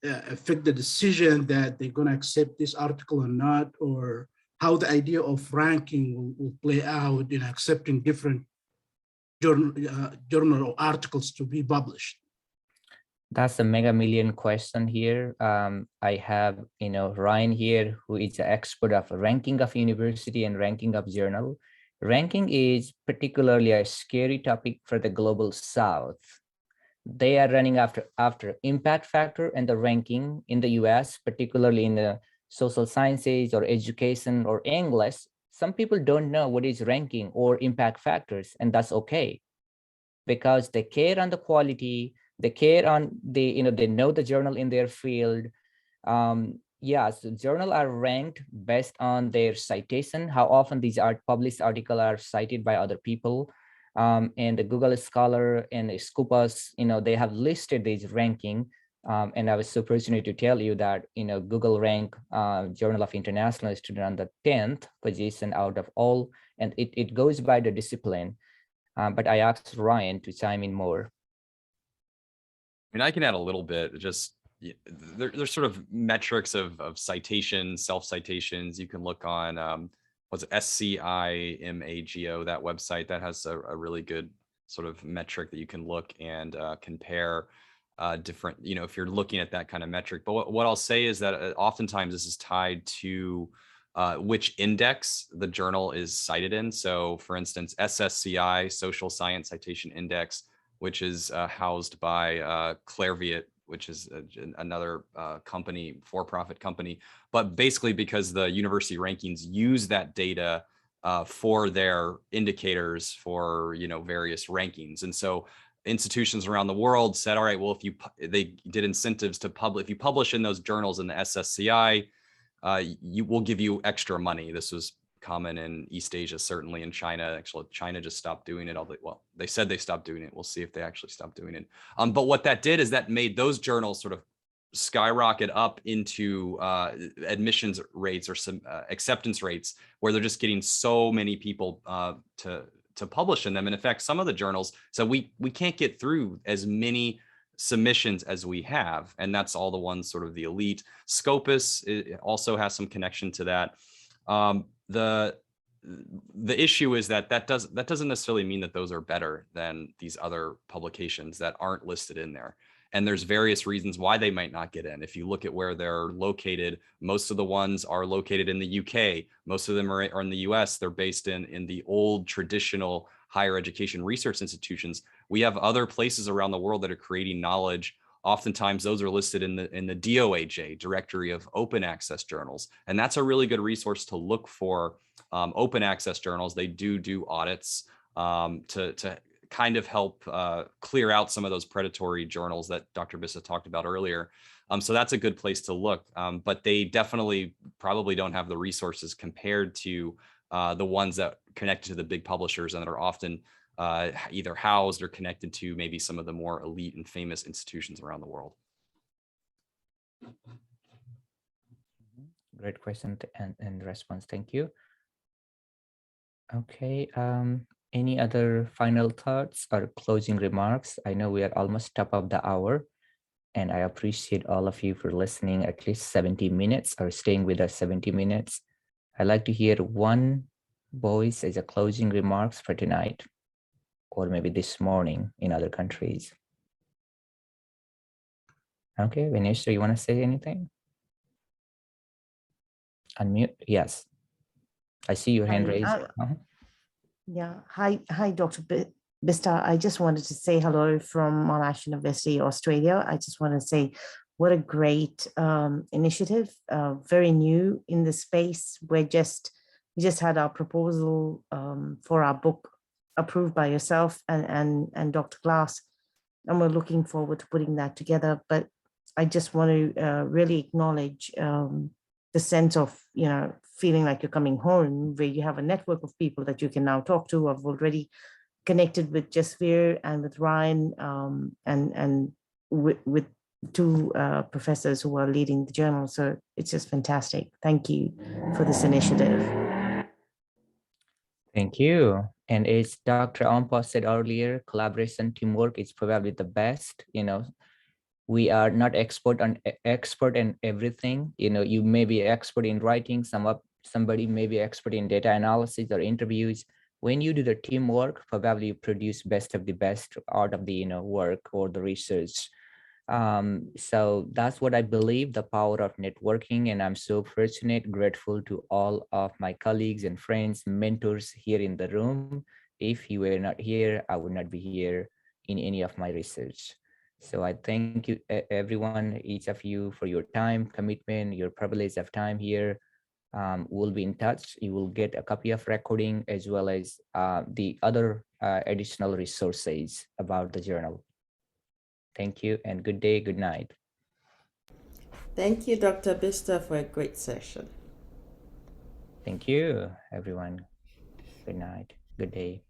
affect the decision that they're going to accept this article or not, or how the idea of ranking will play out in accepting different journal or articles to be published. That's a mega million question here. I have, Ryan here, who is an expert of ranking of university and ranking of journal. Ranking is particularly a scary topic for the global South. They are running after impact factor and the ranking in the US, particularly in the social sciences or education or English. Some people don't know what is ranking or impact factors, and that's okay, because they care on the quality, they care on they know the journal in their field. So journal are ranked based on their citation, how often these published articles are cited by other people. And the Google Scholar and Scopus, they have listed these ranking. And I was so fortunate to tell you that, Google rank Journal of International Student on the 10th position out of all, and it goes by the discipline. But I asked Ryan to chime in more. I mean, I can add a little bit. Just there's sort of metrics of citations, self-citations. You can look on what's it, SCIMAGO, that website that has a really good sort of metric that you can look and compare different, if you're looking at that kind of metric. But what I'll say is that oftentimes this is tied to which index the journal is cited in. So for instance, SSCI, Social Science Citation Index, which is housed by Clairviate, which is another company, for-profit company. But basically because the university rankings use that data for their indicators for, various rankings. And so institutions around the world said, all right, well, they did incentives to if you publish in those journals in the SSCI, you will give you extra money. This was common in East Asia, certainly in China. Actually, China just stopped doing it. Well, they said they stopped doing it. We'll see if they actually stopped doing it. But what that did is that made those journals sort of skyrocket up into admissions rates or some acceptance rates, where they're just getting so many people to publish in them. And in fact, some of the journals said we can't get through as many submissions as we have, and that's all the ones sort of the elite. Scopus also has some connection to that. The issue is that doesn't necessarily mean that those are better than these other publications that aren't listed in there. And there's various reasons why they might not get in. If you look at where they're located, most of the ones are located in the UK. Most of them are in the US. They're based in the old traditional higher education research institutions. We have other places around the world that are creating knowledge. Oftentimes those are listed in the DOAJ, Directory of Open Access Journals. And that's a really good resource to look for open access journals. They do audits to kind of help clear out some of those predatory journals that Dr. Vista talked about earlier. So that's a good place to look, but they definitely probably don't have the resources compared to the ones that connected to the big publishers and that are often either housed or connected to maybe some of the more elite and famous institutions around the world. Great question and response. Thank you. Okay. Any other final thoughts or closing remarks? I know we are almost top of the hour, and I appreciate all of you for listening at least 70 minutes or staying with us 70 minutes. I'd like to hear one voice as a closing remarks for tonight, or maybe this morning in other countries. Okay, Vinesh, you want to say anything? Unmute. Yes. I see your hand raised. Yeah. Hi, Dr. Vista. I just wanted to say hello from Monash University, Australia. I just want to say what a great initiative, very new in the space. We just had our proposal for our book approved by yourself and Dr. Glass, and we're looking forward to putting that together. But I just want to really acknowledge the sense of, feeling like you're coming home, where you have a network of people that you can now talk to. I've already connected with Jasveer and with Ryan, and with two professors who are leading the journal. So it's just fantastic. Thank you for this initiative. Thank you. And as Dr. Ampa said earlier, collaboration, teamwork is probably the best. We are not expert in everything. You may be expert in writing, somebody may be expert in data analysis or interviews. When you do the teamwork, probably you produce best of the best out of the work or the research. So that's what I believe, the power of networking. And I'm so fortunate, grateful to all of my colleagues and friends, mentors here in the room. If you were not here, I would not be here in any of my research. So I thank you, everyone, each of you, for your time, commitment, your privilege of time here. We'll be in touch. You will get a copy of recording as well as the other additional resources about the journal. Thank you and good day, good night. Thank you, Dr. Vista, for a great session. Thank you, everyone. Good night, good day.